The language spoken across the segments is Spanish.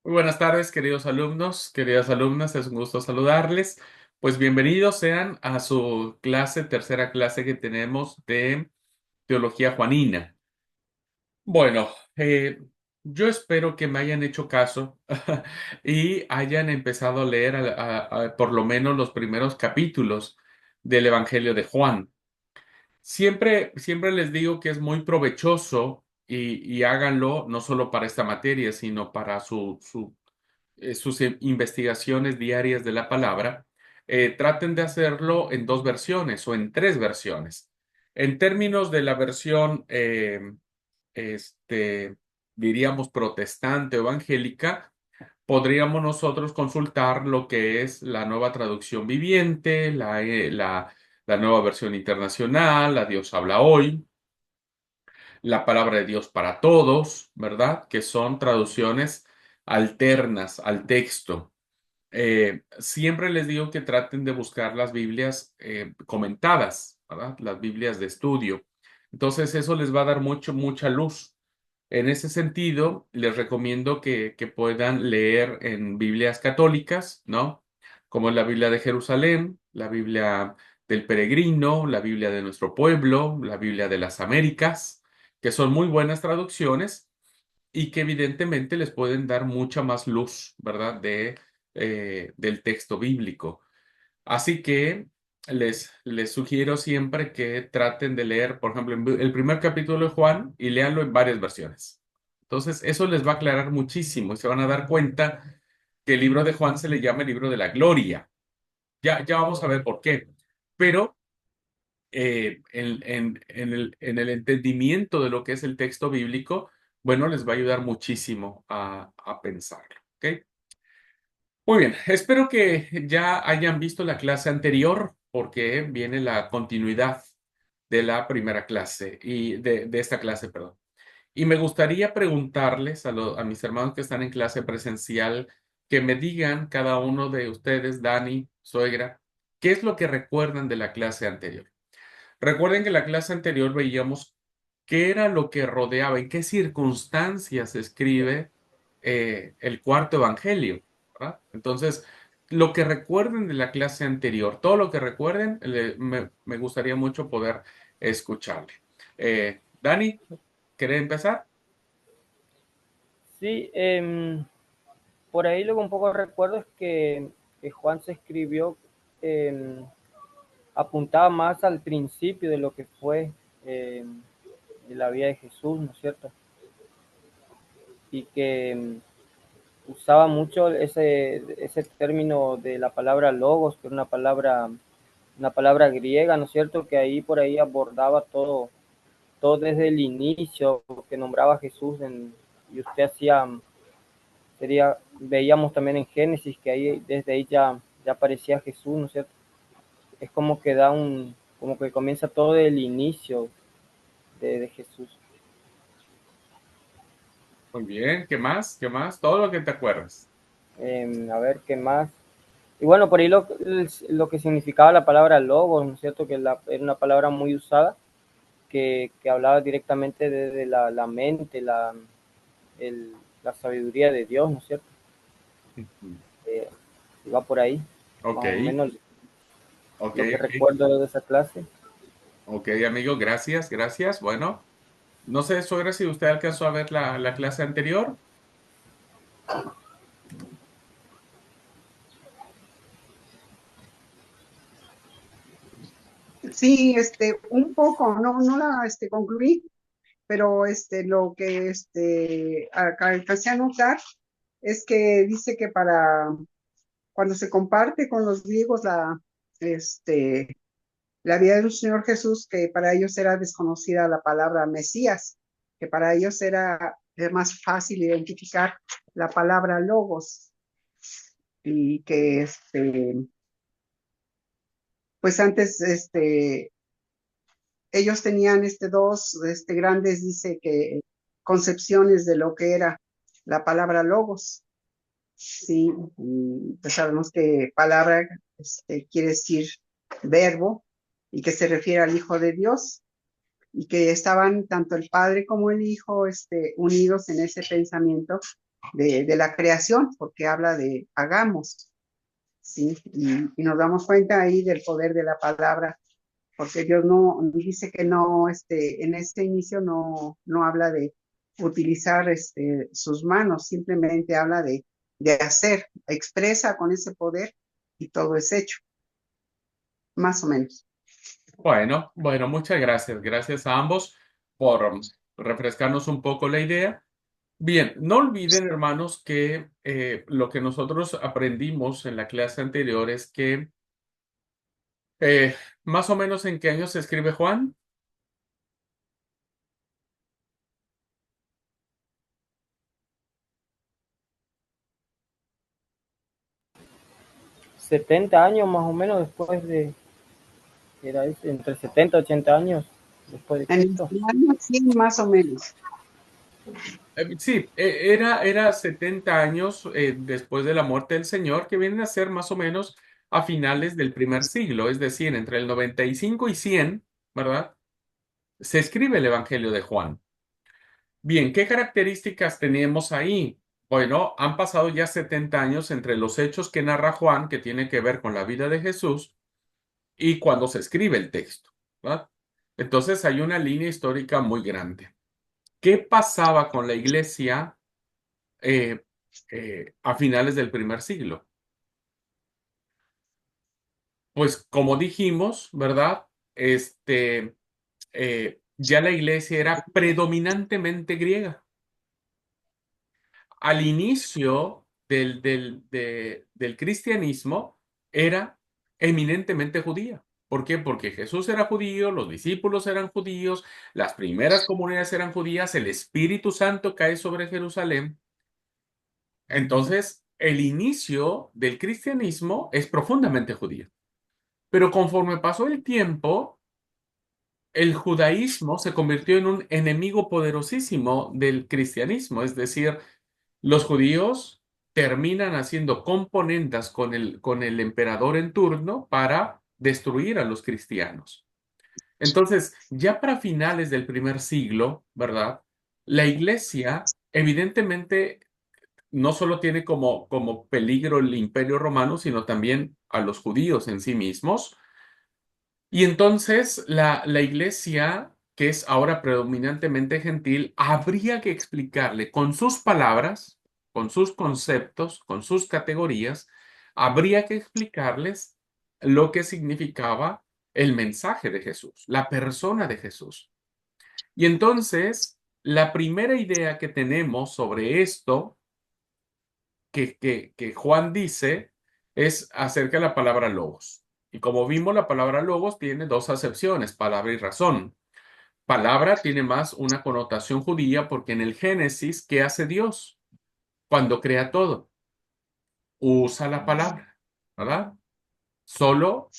Muy buenas tardes, queridos alumnos, queridas alumnas, es un gusto saludarles. Pues bienvenidos sean a su clase, tercera clase que tenemos de Teología Juanina. Bueno, yo espero que me hayan hecho caso y hayan empezado a leer por lo menos los primeros capítulos del Evangelio de Juan. Siempre les digo que es muy provechoso y háganlo no solo para esta materia, sino para sus investigaciones diarias de la palabra. Traten de hacerlo en dos versiones o en tres versiones. En términos de la versión, este, diríamos, protestante o evangélica, podríamos nosotros consultar lo que es la nueva traducción viviente, la nueva versión internacional, la Dios habla hoy, la palabra de Dios para todos, ¿verdad? Que son traducciones alternas al texto. Siempre les digo que traten de buscar las Biblias comentadas, ¿verdad? Las Biblias de estudio. Entonces eso les va a dar mucha luz. En ese sentido, les recomiendo que puedan leer en Biblias católicas, ¿no? Como es la Biblia de Jerusalén, la Biblia del Peregrino, la Biblia de nuestro pueblo, la Biblia de las Américas, que son muy buenas traducciones y que evidentemente les pueden dar mucha más luz, ¿verdad? Del texto bíblico. Así que les sugiero siempre que traten de leer, por ejemplo, el primer capítulo de Juan y léanlo en varias versiones. Entonces, eso les va a aclarar muchísimo y se van a dar cuenta que el libro de Juan se le llama el libro de la gloria. Ya vamos a ver por qué. Pero en el entendimiento de lo que es el texto bíblico, bueno, les va a ayudar muchísimo a pensarlo. ¿Ok? Muy bien, espero que ya hayan visto la clase anterior porque viene la continuidad de la primera clase y de esta clase, perdón. Y me gustaría preguntarles a mis hermanos que están en clase presencial que me digan cada uno de ustedes, Dani, suegra, ¿qué es lo que recuerdan de la clase anterior? Recuerden que en la clase anterior veíamos qué era lo que rodeaba, en qué circunstancias se escribe el cuarto evangelio, ¿verdad? Entonces, lo que recuerden de la clase anterior, todo lo que recuerden, me gustaría mucho poder escucharle. Dani, ¿querés empezar? Sí, por ahí lo que un poco recuerdo es que Juan se escribió, em, apuntaba más al principio de lo que fue de la vida de Jesús, ¿no es cierto? Y que usaba mucho ese término de la palabra logos, que era una palabra griega, ¿no es cierto? Que ahí por ahí abordaba todo desde el inicio, que nombraba a Jesús y usted hacía veíamos también en Génesis que ahí, desde ahí ya aparecía Jesús, ¿no es cierto? Es como que como que comienza todo el inicio de Jesús. Muy bien, ¿qué más? ¿Qué más? Todo lo que te acuerdas. A ver, ¿qué más? Y bueno, por ahí lo que significaba la palabra logos, ¿no es cierto? Que era una palabra muy usada, que hablaba directamente de la mente, el, la sabiduría de Dios, ¿no es cierto? Ujú. Eh, va por ahí, Ok, más o menos ok, lo que ok. recuerdo de esa clase. Ok, amigo, gracias, gracias. Bueno, no sé, suegra, si usted alcanzó a ver la clase anterior. Sí, un poco, no la, concluí, pero, lo que, acá alcancé a notar es que dice que cuando se comparte con los griegos la vida del Señor Jesús, que para ellos era desconocida la palabra Mesías, que para ellos era más fácil identificar la palabra logos y que, pues antes, ellos tenían dos grandes, dice que, concepciones de lo que era la palabra logos. Sí, pues sabemos que palabra quiere decir verbo y que se refiere al Hijo de Dios y que estaban tanto el Padre como el Hijo unidos en ese pensamiento de la creación, porque habla de hagamos, ¿sí? Y nos damos cuenta ahí del poder de la palabra, porque Dios no dice que no, en este inicio no habla de utilizar sus manos, simplemente habla de hacer, expresa con ese poder y todo es hecho, más o menos. Bueno, bueno, muchas gracias. Gracias a ambos por refrescarnos un poco la idea. Bien, no olviden, hermanos, que lo que nosotros aprendimos en la clase anterior es que eh, más o menos en qué año se escribe Juan. 70 años más o menos después de, era entre 70 y 80 años después de En Cristo. el año 100 más o menos. Sí, era 70 años después de la muerte del Señor, que vienen a ser más o menos a finales del primer siglo, es decir, entre el 95 y 100, ¿verdad? Se escribe el Evangelio de Juan. Bien, ¿qué características tenemos ahí? Bueno, han pasado ya 70 años entre los hechos que narra Juan, que tiene que ver con la vida de Jesús, y cuando se escribe el texto, ¿verdad? Entonces hay una línea histórica muy grande. ¿Qué pasaba con la iglesia eh, a finales del primer siglo? Pues como dijimos, ¿verdad? Ya la iglesia era predominantemente griega. Al inicio del cristianismo era eminentemente judía. ¿Por qué? Porque Jesús era judío, los discípulos eran judíos, las primeras comunidades eran judías, el Espíritu Santo cae sobre Jerusalén. Entonces, el inicio del cristianismo es profundamente judío. Pero conforme pasó el tiempo, el judaísmo se convirtió en un enemigo poderosísimo del cristianismo, es decir, los judíos terminan haciendo componendas con el emperador en turno para destruir a los cristianos. Entonces, ya para finales del primer siglo, ¿verdad? La iglesia evidentemente no solo tiene como peligro el imperio romano, sino también a los judíos en sí mismos. Y entonces la iglesia, que es ahora predominantemente gentil, habría que explicarle con sus palabras, con sus conceptos, con sus categorías, habría que explicarles lo que significaba el mensaje de Jesús, la persona de Jesús. Y entonces, la primera idea que tenemos sobre esto que Juan dice es acerca de la palabra logos. Y como vimos, la palabra logos tiene dos acepciones, palabra y razón. Palabra tiene más una connotación judía porque en el Génesis, ¿qué hace Dios cuando crea todo? Usa la palabra, ¿verdad? Solo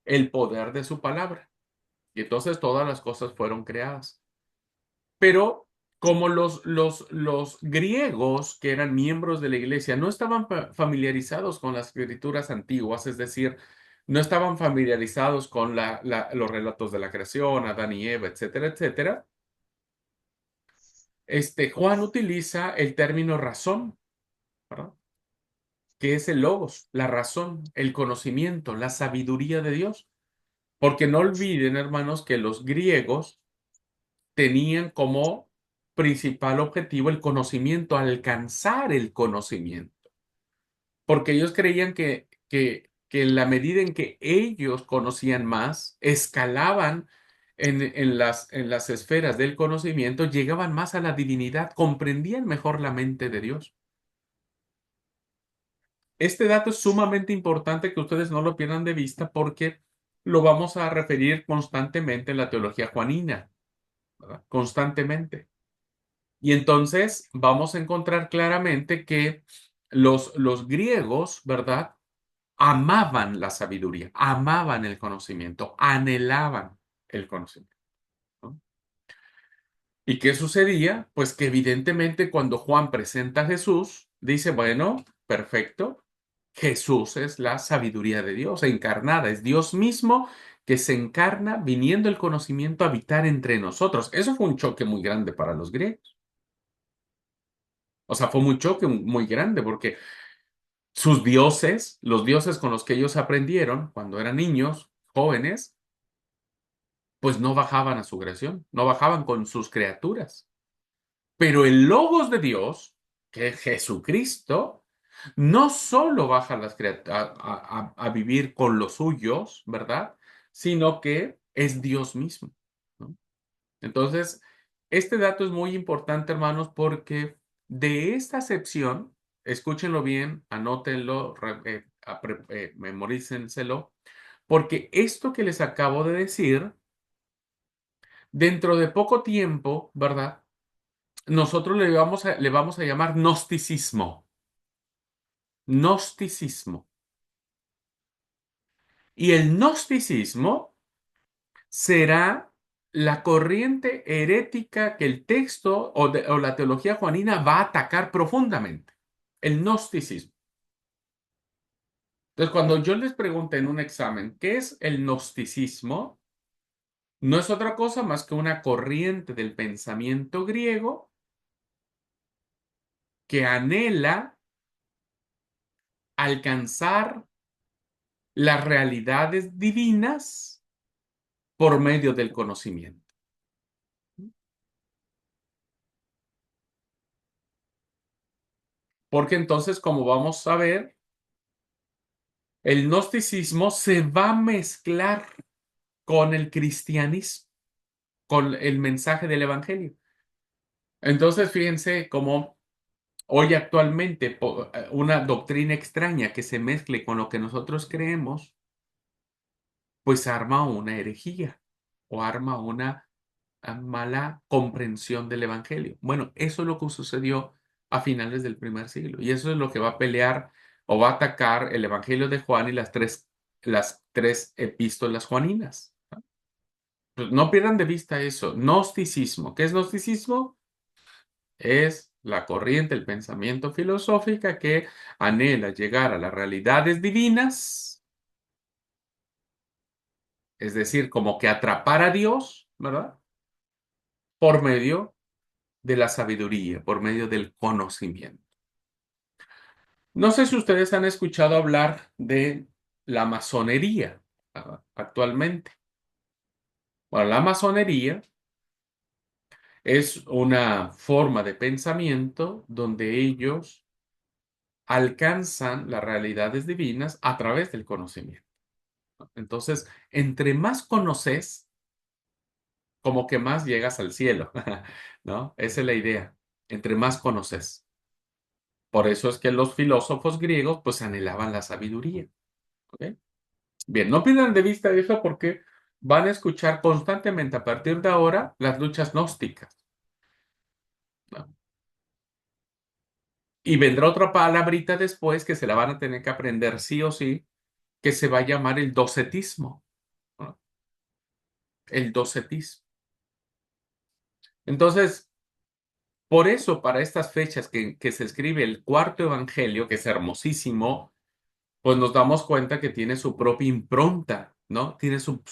el poder de su palabra. Y entonces todas las cosas fueron creadas. Pero como los griegos, que eran miembros de la iglesia, no estaban familiarizados con las escrituras antiguas, es decir, no estaban familiarizados con los relatos de la creación, Adán y Eva, etcétera, etcétera, Juan utiliza el término razón, ¿verdad? Que es el logos, la razón, el conocimiento, la sabiduría de Dios. Porque no olviden, hermanos, que los griegos tenían como principal objetivo el conocimiento, alcanzar el conocimiento, porque ellos creían que en la medida en que ellos conocían más, escalaban en las esferas del conocimiento, llegaban más a la divinidad, comprendían mejor la mente de Dios. Este dato es sumamente importante que ustedes no lo pierdan de vista porque lo vamos a referir constantemente en la teología juanina, ¿verdad? Constantemente. Y entonces vamos a encontrar claramente que los griegos, ¿verdad? Amaban la sabiduría, amaban el conocimiento, anhelaban el conocimiento, ¿no? ¿Y qué sucedía? Pues que evidentemente cuando Juan presenta a Jesús, dice, bueno, perfecto, Jesús es la sabiduría de Dios encarnada, es Dios mismo que se encarna viniendo el conocimiento a habitar entre nosotros. Eso fue un choque muy grande para los griegos. O sea, fue un choque muy grande porque sus dioses, los dioses con los que ellos aprendieron cuando eran niños, jóvenes, pues no bajaban a su creación, no bajaban con sus criaturas. Pero el Logos de Dios, que es Jesucristo, no solo baja a vivir con los suyos, ¿verdad? Sino que es Dios mismo, ¿no? Entonces, este dato es muy importante, hermanos, porque de esta acepción, escúchenlo bien, anótenlo, memorícenselo, porque esto que les acabo de decir, dentro de poco tiempo, ¿verdad? Nosotros le vamos a llamar gnosticismo. Gnosticismo. Y el gnosticismo será la corriente herética que el texto o la teología juanina va a atacar profundamente. El gnosticismo. Entonces, cuando yo les pregunté en un examen, ¿qué es el gnosticismo? No es otra cosa más que una corriente del pensamiento griego que anhela alcanzar las realidades divinas por medio del conocimiento. Porque entonces, como vamos a ver, el gnosticismo se va a mezclar con el cristianismo, con el mensaje del evangelio. Entonces, fíjense cómo hoy actualmente una doctrina extraña que se mezcle con lo que nosotros creemos, pues arma una herejía o arma una mala comprensión del evangelio. Bueno, eso es lo que sucedió a finales del primer siglo y eso es lo que va a pelear o va a atacar el evangelio de Juan y las tres epístolas juaninas. Pues no pierdan de vista eso. Gnosticismo. ¿Qué es gnosticismo? Es la corriente, el pensamiento filosófica que anhela llegar a las realidades divinas, es decir, como que atrapar a Dios, ¿verdad? Por medio de la sabiduría, por medio del conocimiento. No sé si ustedes han escuchado hablar de la masonería actualmente. Bueno, la masonería es una forma de pensamiento donde ellos alcanzan las realidades divinas a través del conocimiento. Entonces, entre más conoces, como que más llegas al cielo, ¿no? Esa es la idea. Entre más conoces. Por eso es que los filósofos griegos pues anhelaban la sabiduría. ¿Ok? Bien, no pierdan de vista eso porque van a escuchar constantemente a partir de ahora las luchas gnósticas, ¿no? Y vendrá otra palabrita después que se la van a tener que aprender sí o sí, que se va a llamar el docetismo, ¿no? El docetismo. Entonces, por eso, para estas fechas que se escribe el cuarto evangelio, que es hermosísimo, pues nos damos cuenta que tiene su propia impronta, ¿no? Tiene su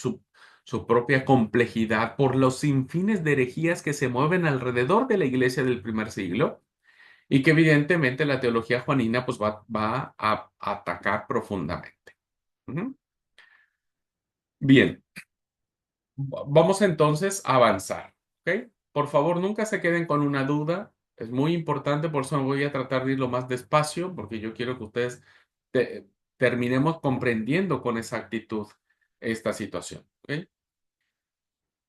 propia complejidad por los sinfines de herejías que se mueven alrededor de la iglesia del primer siglo y que evidentemente la teología juanina pues va a atacar profundamente. Ujú. Bien, vamos entonces a avanzar, ¿ok? Por favor, nunca se queden con una duda. Es muy importante, por eso voy a tratar de ir lo más despacio, porque yo quiero que ustedes te- terminemos comprendiendo con exactitud esta situación, ¿ok?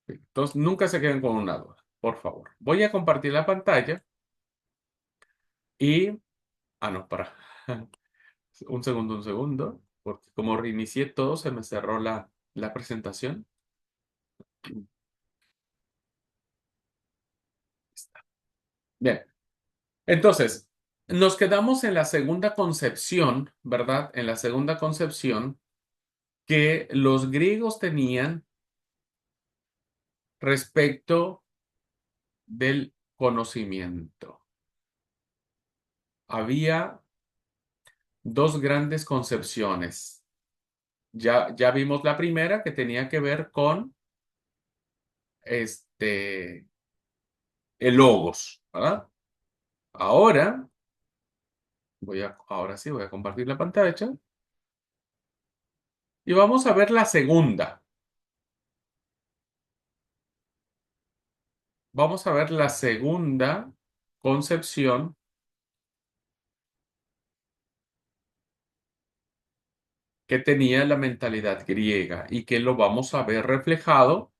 Entonces, nunca se queden con una duda, por favor. Voy a compartir la pantalla y... Ah, no, para. Un segundo, porque como reinicié todo, se me cerró la presentación. Bien. Entonces, nos quedamos en la segunda concepción, ¿verdad? En la segunda concepción que los griegos tenían respecto del conocimiento. Había dos grandes concepciones. Ya vimos la primera que tenía que ver con este, el logos, ¿verdad? Ahora ahora sí voy a compartir la pantalla y vamos a ver la segunda. Vamos a ver la segunda concepción que tenía la mentalidad griega y que lo vamos a ver reflejado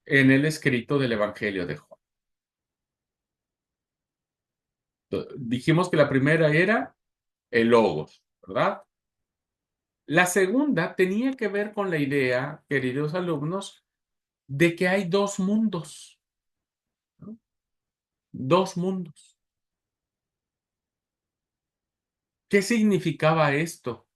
en el escrito del Evangelio de Juan. Dijimos que la primera era el logos, ¿verdad? La segunda tenía que ver con la idea, queridos alumnos, de que hay dos mundos, ¿no? Dos mundos. ¿Qué significaba esto?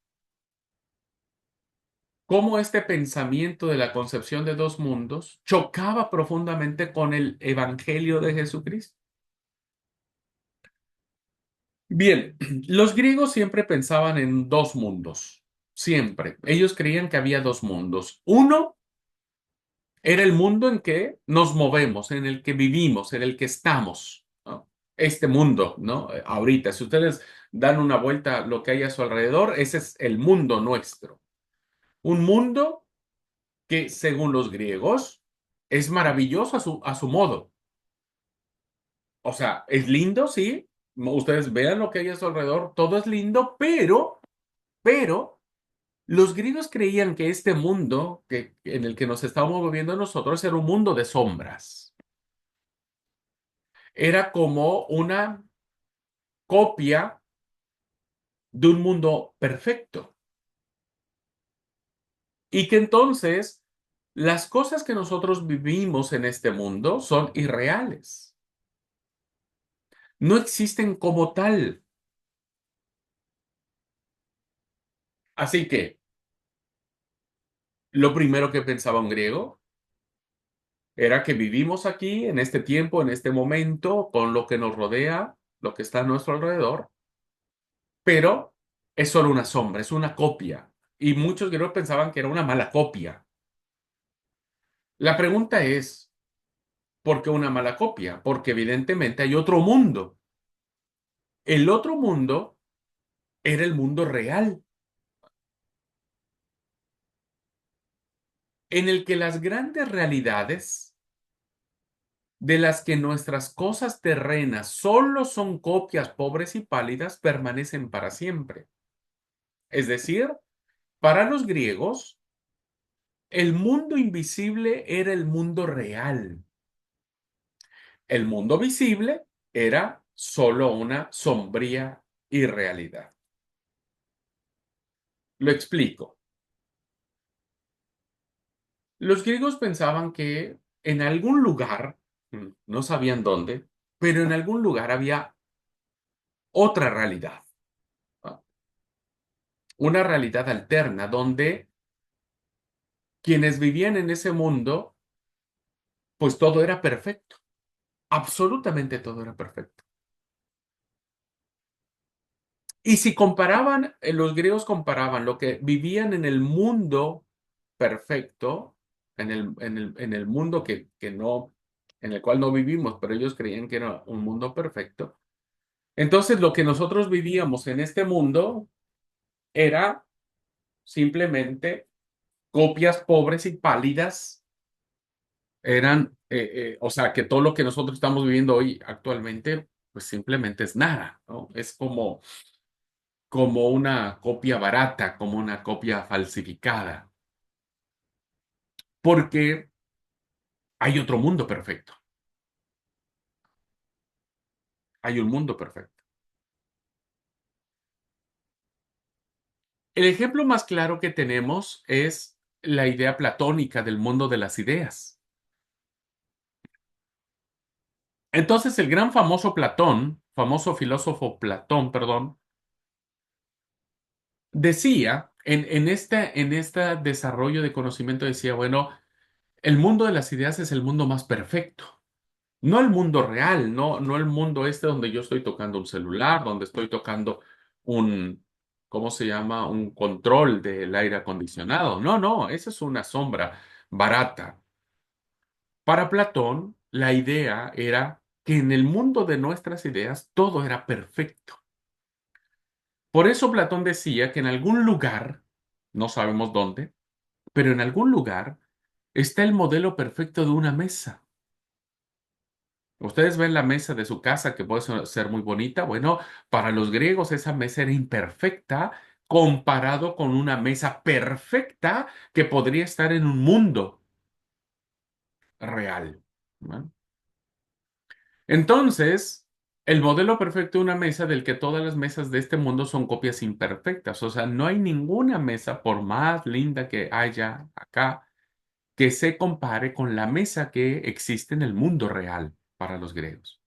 Cómo este pensamiento de la concepción de dos mundos chocaba profundamente con el Evangelio de Jesucristo. Bien, los griegos siempre pensaban en dos mundos, siempre. Ellos creían que había dos mundos. Uno era el mundo en que nos movemos, en el que vivimos, en el que estamos, ¿no? Este mundo, ¿no? Ahorita, si ustedes dan una vuelta a lo que hay a su alrededor, ese es el mundo nuestro. Un mundo que, según los griegos, es maravilloso a su modo. O sea, es lindo, sí. Ustedes vean lo que hay a su alrededor, todo es lindo, pero los griegos creían que este mundo en el que nos estábamos moviendo nosotros era un mundo de sombras. Era como una copia de un mundo perfecto. Y que entonces las cosas que nosotros vivimos en este mundo son irreales. No existen como tal. Así que lo primero que pensaba un griego era que vivimos aquí, en este tiempo, en este momento, con lo que nos rodea, lo que está a nuestro alrededor, pero es solo una sombra, es una copia. Y muchos griegos pensaban que era una mala copia. La pregunta es, ¿por qué una mala copia? Porque evidentemente hay otro mundo. El otro mundo era el mundo real, en el que las grandes realidades de las que nuestras cosas terrenas solo son copias pobres y pálidas permanecen para siempre. Es decir, para los griegos, el mundo invisible era el mundo real. El mundo visible era solo una sombría irrealidad. Lo explico. Los griegos pensaban que en algún lugar, no sabían dónde, pero en algún lugar había otra realidad, ¿no? Una realidad alterna donde quienes vivían en ese mundo, pues todo era perfecto, absolutamente todo era perfecto. Y si comparaban, los griegos comparaban lo que vivían en el mundo perfecto, en el mundo que no, en el cual no vivimos, pero ellos creían que era un mundo perfecto. Entonces, lo que nosotros vivíamos en este mundo era simplemente copias pobres y pálidas. Eran, o sea, que todo lo que nosotros estamos viviendo hoy actualmente, pues simplemente es nada, ¿no? Es como una copia barata, como una copia falsificada, porque hay otro mundo perfecto, hay un mundo perfecto. El ejemplo más claro que tenemos es la idea platónica del mundo de las ideas. Entonces, el gran famoso Platón, famoso filósofo Platón, perdón, decía, en este desarrollo de conocimiento, decía, bueno, el mundo de las ideas es el mundo más perfecto. No el mundo real, no el mundo este donde yo estoy tocando un celular, donde estoy tocando un, ¿cómo se llama? Un control del aire acondicionado. No, no, esa es una sombra barata. Para Platón, la idea era que en el mundo de nuestras ideas todo era perfecto. Por eso Platón decía que en algún lugar, no sabemos dónde, pero en algún lugar está el modelo perfecto de una mesa. Ustedes ven la mesa de su casa que puede ser muy bonita. Bueno, para los griegos esa mesa era imperfecta comparado con una mesa perfecta que podría estar en un mundo real, ¿no? Entonces, el modelo perfecto de una mesa del que todas las mesas de este mundo son copias imperfectas. O sea, no hay ninguna mesa, por más linda que haya acá, que se compare con la mesa que existe en el mundo real para los griegos.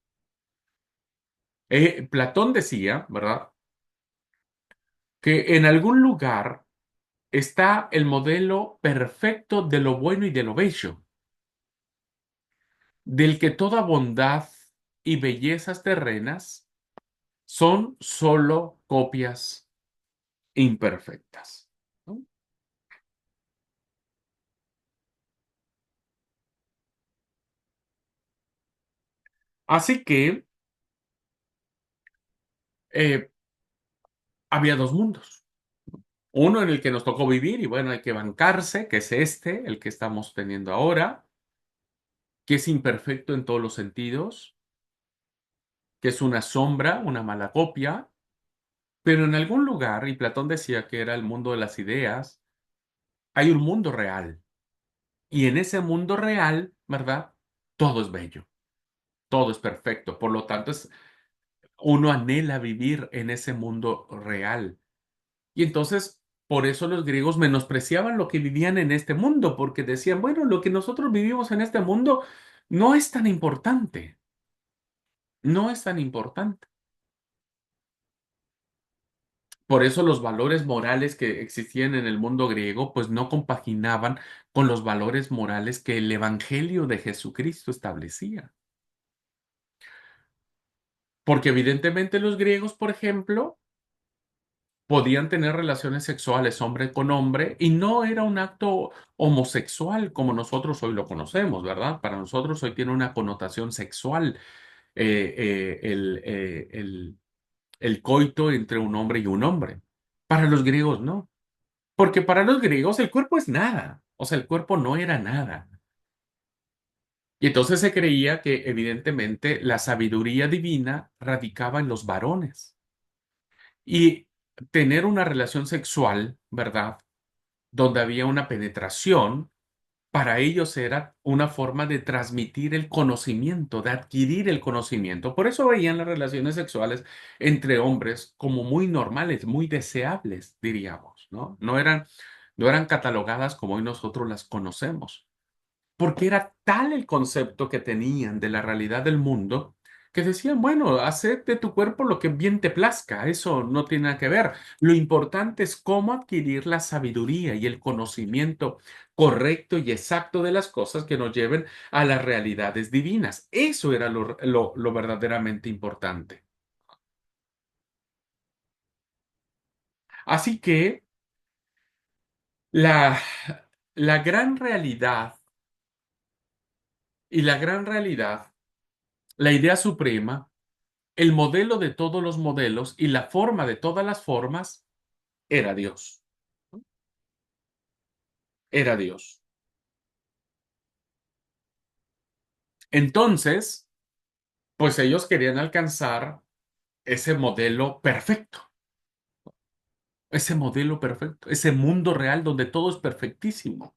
Platón decía, ¿verdad?, que en algún lugar está el modelo perfecto de lo bueno y de lo bello, del que toda bondad y bellezas terrenas son solo copias imperfectas, ¿no? Así que eh, había dos mundos. Uno en el que nos tocó vivir y bueno, hay que bancarse, que es este, el que estamos teniendo ahora, que es imperfecto en todos los sentidos, que es una sombra, una mala copia, pero en algún lugar, y Platón decía que era el mundo de las ideas, hay un mundo real. Y en ese mundo real, ¿verdad? Todo es bello, todo es perfecto. Por lo tanto, uno anhela vivir en ese mundo real. Y entonces, por eso los griegos menospreciaban lo que vivían en este mundo, porque decían, bueno, lo que nosotros vivimos en este mundo no es tan importante, no es tan importante. Por eso los valores morales que existían en el mundo griego, pues no compaginaban con los valores morales que el Evangelio de Jesucristo establecía. Porque evidentemente los griegos, por ejemplo, podían tener relaciones sexuales hombre con hombre y no era un acto homosexual como nosotros hoy lo conocemos, ¿verdad? Para nosotros hoy tiene una connotación sexual el coito entre un hombre y un hombre. Para los griegos no, porque para los griegos el cuerpo es nada, o sea, el cuerpo no era nada. Y entonces se creía que evidentemente la sabiduría divina radicaba en los varones. Y tener una relación sexual, ¿verdad?, donde había una penetración, para ellos era una forma de transmitir el conocimiento, de adquirir el conocimiento. Por eso veían las relaciones sexuales entre hombres como muy normales, muy deseables, diríamos, ¿no? No eran catalogadas como hoy nosotros las conocemos, porque era tal el concepto que tenían de la realidad del mundo que decían, bueno, haced de tu cuerpo lo que bien te plazca, eso no tiene nada que ver. Lo importante es cómo adquirir la sabiduría y el conocimiento correcto y exacto de las cosas que nos lleven a las realidades divinas. Eso era lo verdaderamente importante. Así que la, la gran realidad y la gran realidad, la idea suprema, el modelo de todos los modelos y la forma de todas las formas era Dios. Era Dios. Entonces, pues ellos querían alcanzar ese modelo perfecto, ese mundo real donde todo es perfectísimo.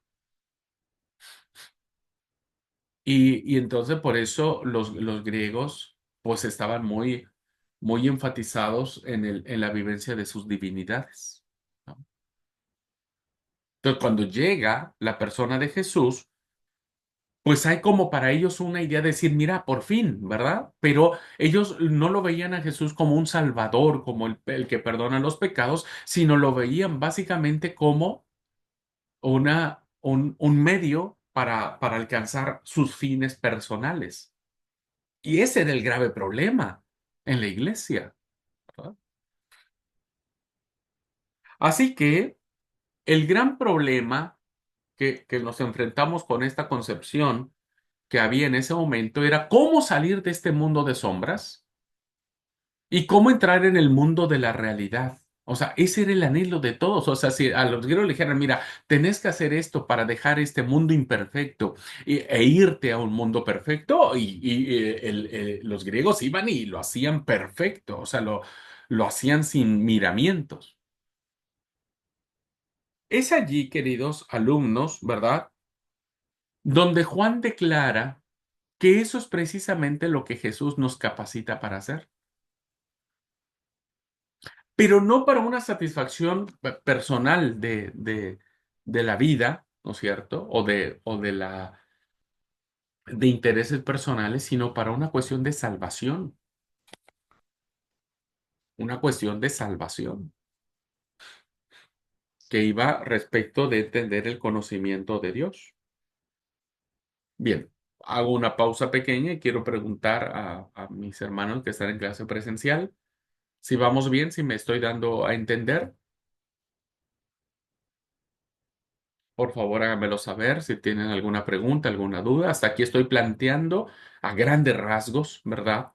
Y entonces por eso los griegos pues estaban muy, muy enfatizados en la vivencia de sus divinidades, ¿no? Entonces cuando llega la persona de Jesús, pues hay como para ellos una idea de decir, mira, por fin, ¿verdad? Pero ellos no lo veían a Jesús como un salvador, como el que perdona los pecados, sino lo veían básicamente como un medio para alcanzar sus fines personales. Y ese era el grave problema en la iglesia, ¿verdad? Así que el gran problema que nos enfrentamos con esta concepción que había en ese momento era cómo salir de este mundo de sombras y cómo entrar en el mundo de la realidad. O sea, ese era el anhelo de todos. O sea, si a los griegos le dijeran, mira, tenés que hacer esto para dejar este mundo imperfecto e irte a un mundo perfecto, los griegos iban y lo hacían perfecto. O sea, lo hacían sin miramientos. Es allí, queridos alumnos, ¿verdad? Donde Juan declara que eso es precisamente lo que Jesús nos capacita para hacer. Pero no para una satisfacción personal de la vida, ¿no es cierto? De intereses personales, sino para una cuestión de salvación, una cuestión de salvación, que iba respecto de entender el conocimiento de Dios. Bien, hago una pausa pequeña y quiero preguntar a mis hermanos que están en clase presencial si vamos bien, si me estoy dando a entender. Por favor, háganmelo saber si tienen alguna pregunta, alguna duda. Hasta aquí estoy planteando a grandes rasgos, ¿verdad?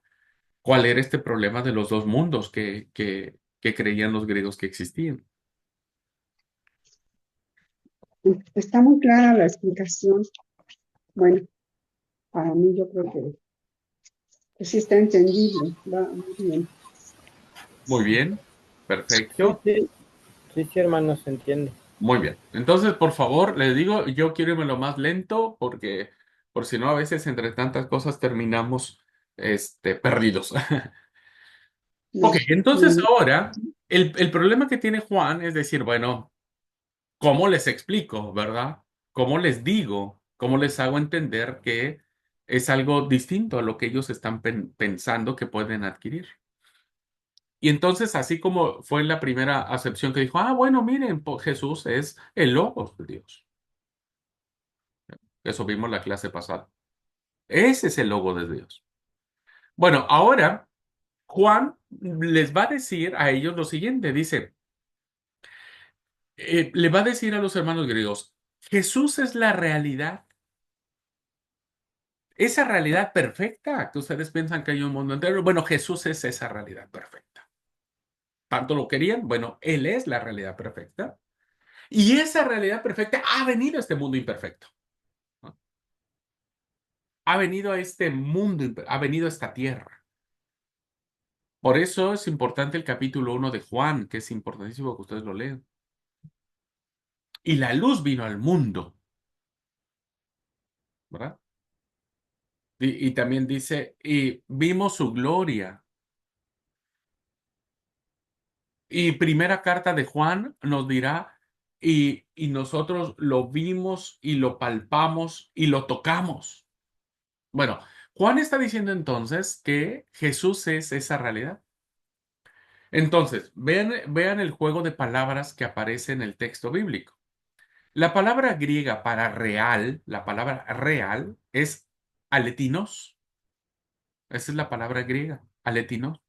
¿Cuál era este problema de los dos mundos que creían los griegos que existían? Está muy clara la explicación. Bueno, para mí yo creo que sí está entendible. Va muy bien. Muy bien, Sí, perfecto, sí, sí, sí, hermano, se entiende. muy bien. Entonces, por favor, les digo, yo quiero irme lo más lento porque, por si no, a veces entre tantas cosas terminamos, perdidos. Ok, Muy entonces bien. ahora, el problema que tiene Juan es decir, bueno, ¿cómo les explico, verdad? ¿Cómo les digo? ¿Cómo les hago entender que es algo distinto a lo que ellos están pensando que pueden adquirir? Y entonces, así como fue la primera acepción que dijo, ah, bueno, miren, Jesús es el Logos de Dios. Eso vimos la clase pasada. Ese es el logo de Dios. Bueno, ahora Juan les va a decir a ellos lo siguiente, dice, le va a decir a los hermanos griegos, Jesús es la realidad. Esa realidad perfecta que ustedes piensan que hay un mundo entero, bueno, Jesús es esa realidad perfecta. ¿Tanto lo querían? Bueno, Él es la realidad perfecta. Y esa realidad perfecta ha venido a este mundo imperfecto, ¿no? Ha venido a este mundo, ha venido a esta tierra. Por eso es importante el capítulo 1 de Juan, que es importantísimo que ustedes lo lean. Y la luz vino al mundo, ¿verdad? Y también dice, y vimos su gloria. Y primera carta de Juan nos dirá, y nosotros lo vimos y lo palpamos y lo tocamos. Bueno, Juan está diciendo entonces que Jesús es esa realidad. Entonces, vean el juego de palabras que aparece en el texto bíblico. La palabra griega para real, la palabra real, es aletinos. Esa es la palabra griega, aletinos,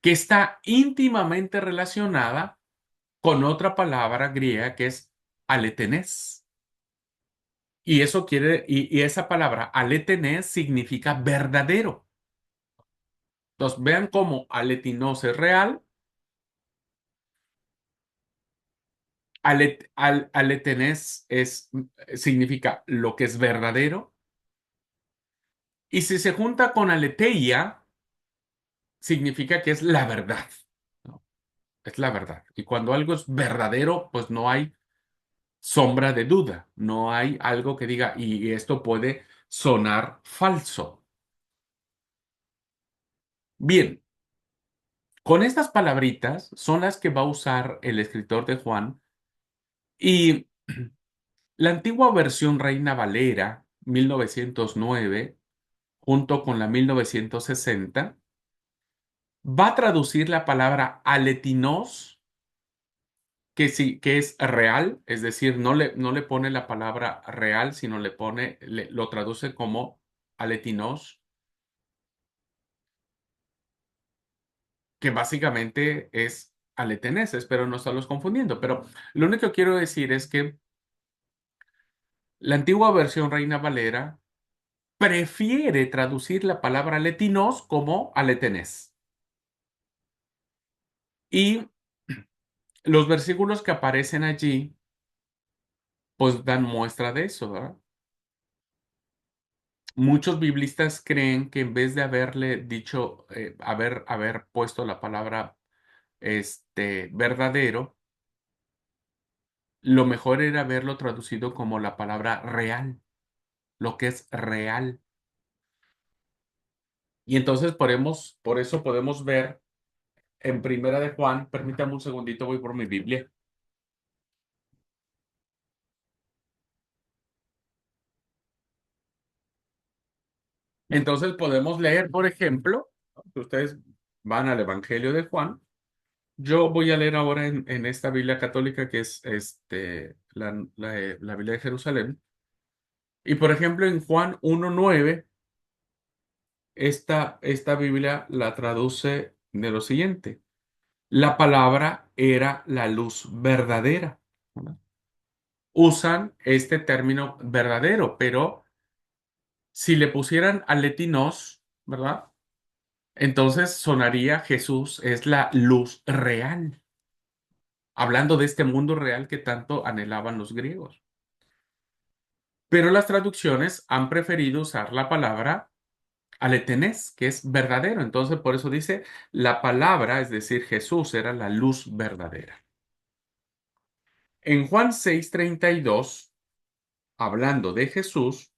que está íntimamente relacionada con otra palabra griega que es aletenes. Y eso y esa palabra aletenes significa verdadero. Entonces, vean cómo aletinos es real, aletenes significa lo que es verdadero, y si se junta con aletheia, significa que es la verdad, ¿no? Es la verdad. Y cuando algo es verdadero, pues no hay sombra de duda, no hay algo que diga, y esto puede sonar falso. Bien, con estas palabritas son las que va a usar el escritor de Juan y la antigua versión Reina Valera 1909 junto con la 1960 va a traducir la palabra aletinos que sí que es real, es decir, no le pone la palabra real, sino lo traduce como aletinos, que básicamente es aletenes, espero no estarlos confundiendo, pero lo único que quiero decir es que La antigua versión Reina Valera prefiere traducir la palabra letinos como aletenés. Y los versículos que aparecen allí, pues dan muestra de eso, ¿verdad? Muchos biblistas creen que en vez de haberle dicho, haber puesto la palabra verdadero, lo mejor era haberlo traducido como la palabra real, lo que es real. Y entonces por eso podemos ver en Primera de Juan, permítame un segundito, voy por mi Biblia. Entonces podemos leer, por ejemplo, si ustedes van al Evangelio de Juan, yo voy a leer ahora en esta Biblia católica que es la Biblia de Jerusalén. Y por ejemplo, en Juan 1:9, esta Biblia la traduce de lo siguiente. La palabra era la luz verdadera, ¿verdad? Usan este término verdadero, pero si le pusieran aletinos, ¿verdad? Entonces sonaría Jesús es la luz real, hablando de este mundo real que tanto anhelaban los griegos. Pero las traducciones han preferido usar la palabra aletenés, que es verdadero. Entonces, por eso dice, la palabra, es decir, Jesús era la luz verdadera. En Juan 6:32, hablando de Jesús,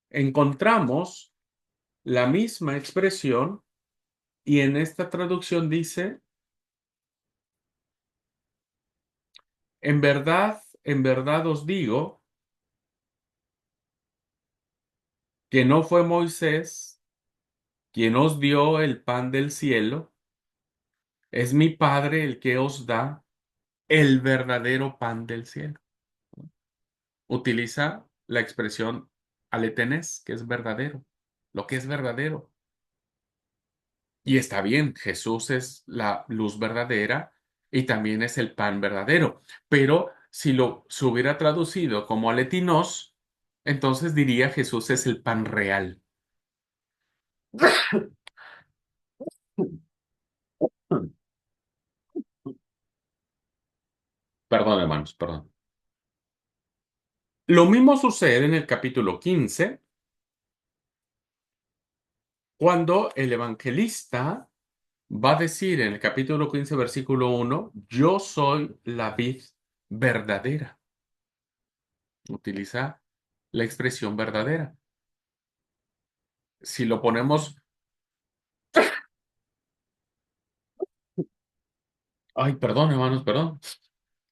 encontramos la misma expresión y en esta traducción dice, en verdad os digo que no fue Moisés quien os dio el pan del cielo, es mi Padre el que os da el verdadero pan del cielo. Utiliza la expresión aletenes, que es verdadero, lo que es verdadero. Y está bien, Jesús es la luz verdadera y también es el pan verdadero. Pero si lo se hubiera traducido como aletinos, entonces diría Jesús es el pan real. Perdón, hermanos, perdón. Lo mismo sucede en el capítulo 15, cuando el evangelista va a decir en el capítulo 15, versículo 1, yo soy la vid verdadera. Utiliza la expresión verdadera. Si lo ponemos, ay, perdón, hermanos, perdón.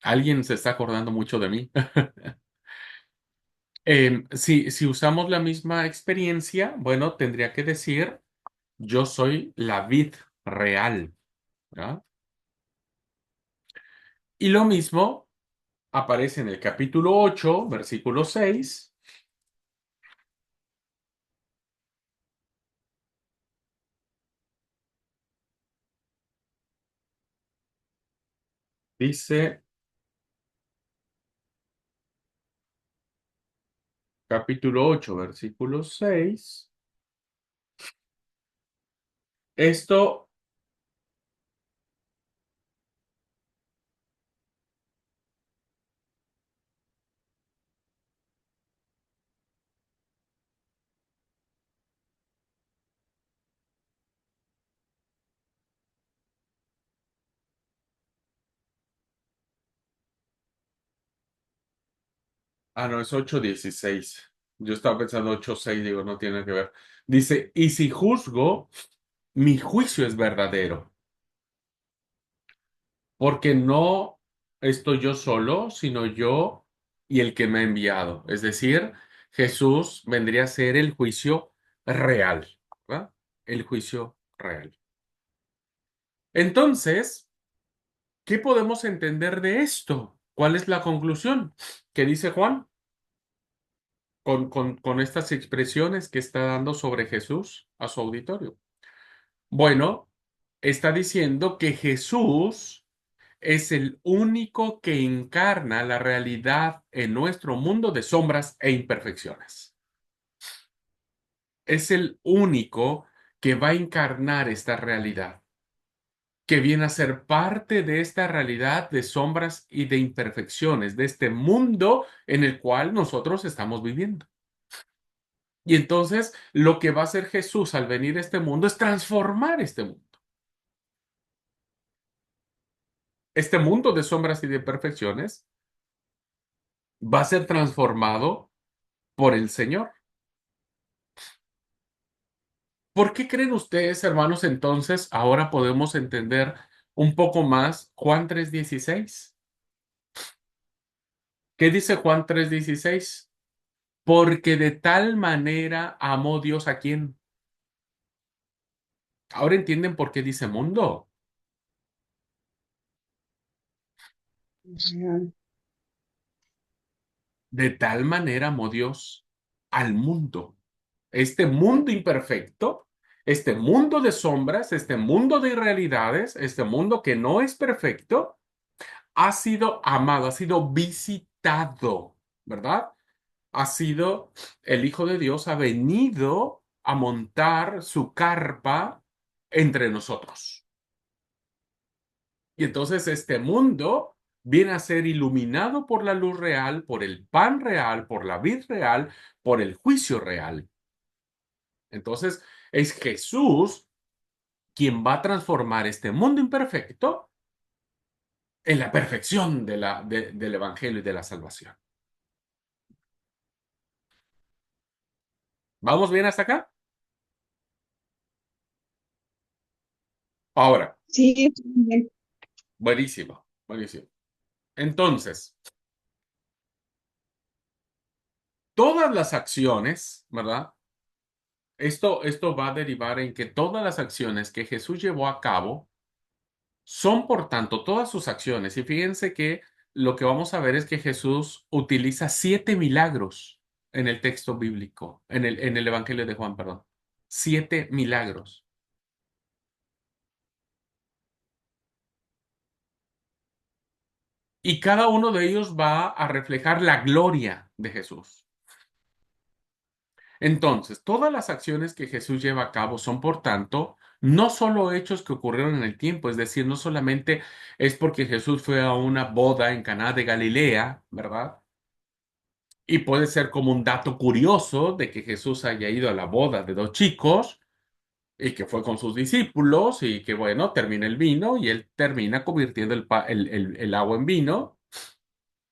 Alguien se está acordando mucho de mí. Si usamos la misma experiencia, bueno, tendría que decir, yo soy la vid real, ¿verdad? Y lo mismo aparece en el capítulo 8, versículo 6. Dice, capítulo 8, versículo 6. Esto, no, es 8:16. Yo estaba pensando 8:6, digo, no tiene que ver. Dice, y si juzgo, mi juicio es verdadero, porque no estoy yo solo, sino yo y el que me ha enviado. Es decir, Jesús vendría a ser el juicio real, ¿verdad? El juicio real. Entonces, ¿qué podemos entender de esto? ¿Cuál es la conclusión? ¿Qué dice Juan con estas expresiones que está dando sobre Jesús a su auditorio? Bueno, está diciendo que Jesús es el único que encarna la realidad en nuestro mundo de sombras e imperfecciones. Es el único que va a encarnar esta realidad, que viene a ser parte de esta realidad de sombras y de imperfecciones, de este mundo en el cual nosotros estamos viviendo. Y entonces lo que va a hacer Jesús al venir a este mundo es transformar este mundo. Este mundo de sombras y de imperfecciones va a ser transformado por el Señor. ¿Por qué creen ustedes, hermanos, entonces ahora podemos entender un poco más Juan 3:16? ¿Qué dice Juan 3:16? Porque de tal manera amó Dios a quién. Ahora entienden por qué dice mundo. De tal manera amó Dios al mundo. Este mundo imperfecto, este mundo de sombras, este mundo de irrealidades, este mundo que no es perfecto, ha sido amado, ha sido visitado, ¿verdad? Ha sido, el Hijo de Dios ha venido a montar su carpa entre nosotros. Y entonces este mundo viene a ser iluminado por la luz real, por el pan real, por la vid real, por el juicio real. Entonces es Jesús quien va a transformar este mundo imperfecto en la perfección del Evangelio y de la salvación. ¿Vamos bien hasta acá? Ahora, Sí, bien. buenísimo, buenísimo. Entonces, todas las acciones, ¿verdad? Esto va a derivar en que todas las acciones que Jesús llevó a cabo son, por tanto, todas sus acciones. Y fíjense que lo que vamos a ver es que Jesús utiliza 7 milagros en el texto bíblico, en el Evangelio de Juan, perdón. 7 milagros. Y cada uno de ellos va a reflejar la gloria de Jesús. Entonces, todas las acciones que Jesús lleva a cabo son, por tanto, no solo hechos que ocurrieron en el tiempo, es decir, no solamente es porque Jesús fue a una boda en Caná de Galilea, ¿verdad? Y puede ser como un dato curioso de que Jesús haya ido a la boda de dos chicos y que fue con sus discípulos y que, bueno, termina el vino y él termina convirtiendo el agua en vino.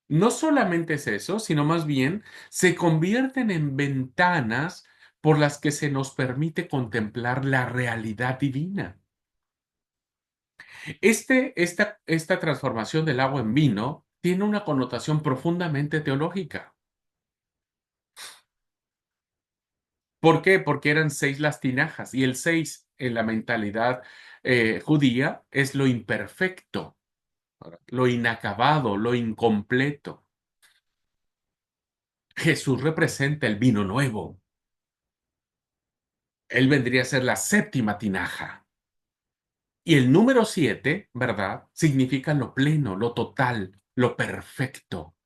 No solamente es eso, sino más bien se convierten en ventanas por las que se nos permite contemplar la realidad divina. Esta transformación del agua en vino tiene una connotación profundamente teológica. ¿Por qué? Porque eran 6 las tinajas y el 6 en la mentalidad judía es lo imperfecto, lo inacabado, lo incompleto. Jesús representa el vino nuevo. Él vendría a ser la 7ª tinaja. Y el número 7, ¿verdad? Significa lo pleno, lo total, lo perfecto.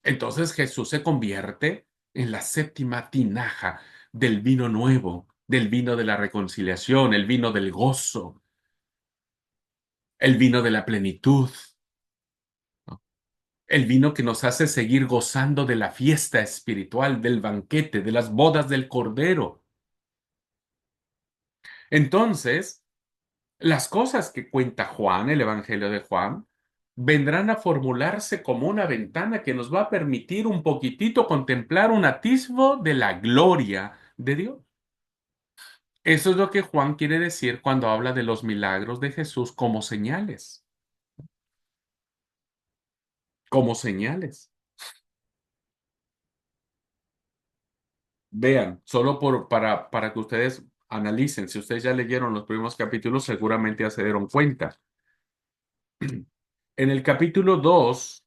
Entonces Jesús se convierte en la 7ª tinaja del vino nuevo, del vino de la reconciliación, el vino del gozo, el vino de la plenitud, ¿no? El vino que nos hace seguir gozando de la fiesta espiritual, del banquete, de las bodas del Cordero. Entonces, las cosas que cuenta Juan, el Evangelio de Juan, vendrán a formularse como una ventana que nos va a permitir un poquitito contemplar un atisbo de la gloria de Dios. Eso es lo que Juan quiere decir cuando habla de los milagros de Jesús como señales, como señales. Vean, solo para que ustedes analicen, si ustedes ya leyeron los primeros capítulos, seguramente ya se dieron cuenta. En el capítulo 2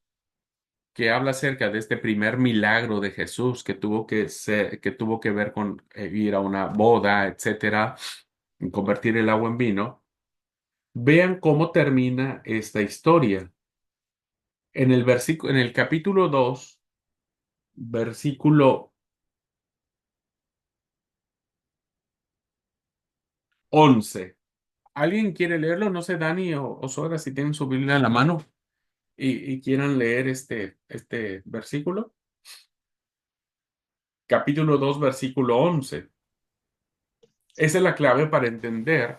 que habla acerca de este primer milagro de Jesús que tuvo que ver con ir a una boda, etcétera, y convertir el agua en vino, Vean cómo termina esta historia. En el capítulo 2, versículo 11. ¿Alguien quiere leerlo? No sé, Dani o Sora, si tienen su Biblia en la mano y quieran leer este versículo. Capítulo 2, versículo 11. Esa es la clave para entender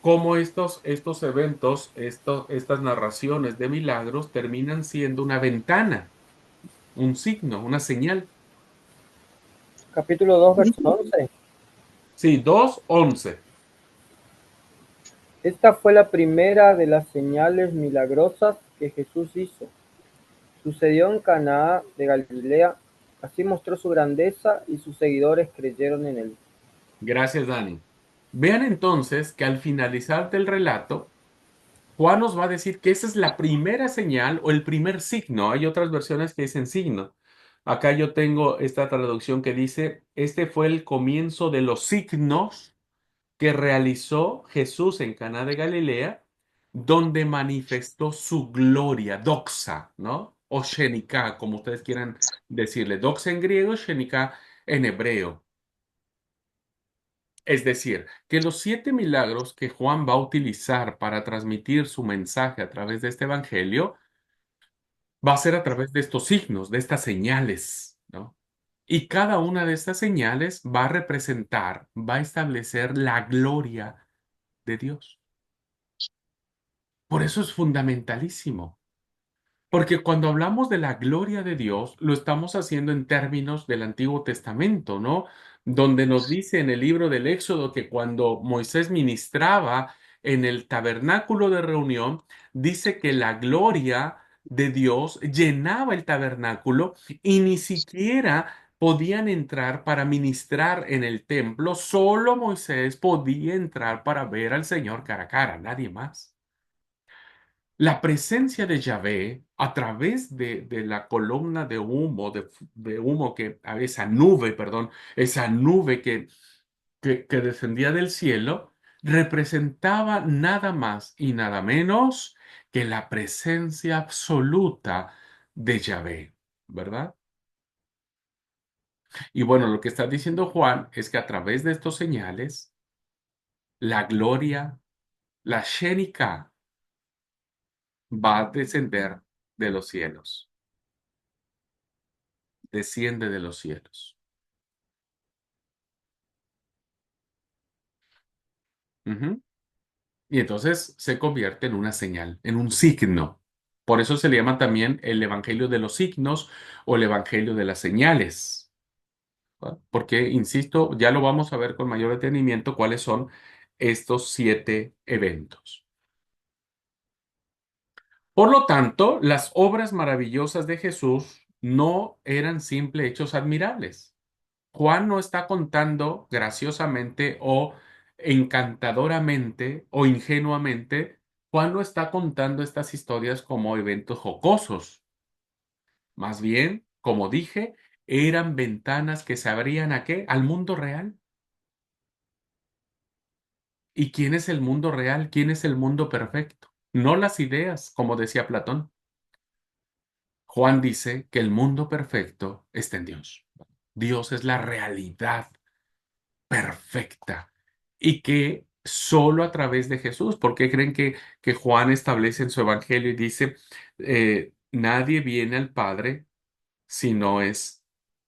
cómo estos eventos, estas narraciones de milagros terminan siendo una ventana, un signo, una señal. Capítulo 2 verso 11. Sí, 2:11. Esta fue la primera de las señales milagrosas que Jesús hizo. Sucedió en Caná de Galilea. Así mostró su grandeza y sus seguidores creyeron en él. Gracias, Dani. Vean entonces que al finalizar del relato, Juan nos va a decir que esa es la primera señal o el primer signo. Hay otras versiones que dicen signo. Acá yo tengo esta traducción que dice, este fue el comienzo de los signos que realizó Jesús en Caná de Galilea, donde manifestó su gloria, doxa, ¿no? O shenikah, como ustedes quieran decirle. Doxa en griego, shenikah en hebreo. Es decir, que los 7 milagros que Juan va a utilizar para transmitir su mensaje a través de este evangelio va a ser a través de estos signos, de estas señales, ¿no? Y cada una de estas señales va a representar, va a establecer la gloria de Dios. Por eso es fundamentalísimo. Porque cuando hablamos de la gloria de Dios, lo estamos haciendo en términos del Antiguo Testamento, ¿no? Donde nos dice en el libro del Éxodo que cuando Moisés ministraba en el tabernáculo de reunión, dice que la gloria de Dios llenaba el tabernáculo y ni siquiera podían entrar para ministrar en el templo, solo Moisés podía entrar para ver al Señor cara a cara, nadie más. La presencia de Yahvé a través de la columna de humo, de humo que, esa nube, perdón, esa nube que descendía del cielo, representaba nada más y nada menos que la presencia absoluta de Yahvé, ¿verdad? Y bueno, lo que está diciendo Juan es que a través de estos señales, la gloria, la Shekinah, va a descender de los cielos. Desciende de los cielos. Ujú. Y entonces se convierte en una señal, en un signo. Por eso se le llama también el Evangelio de los signos o el Evangelio de las señales. ¿Va? Porque, insisto, ya lo vamos a ver con mayor detenimiento cuáles son estos 7 eventos. Por lo tanto, las obras maravillosas de Jesús no eran simples hechos admirables. Juan no está contando graciosamente o encantadoramente o ingenuamente. Juan no está contando estas historias como eventos jocosos. Más bien, como dije, eran ventanas que se abrían ¿a qué? Al mundo real. ¿Y quién es el mundo real? ¿Quién es el mundo perfecto? No las ideas, como decía Platón. Juan dice que el mundo perfecto está en Dios. Dios es la realidad perfecta y que solo a través de Jesús, porque creen que Juan establece en su evangelio y dice, nadie viene al Padre si no es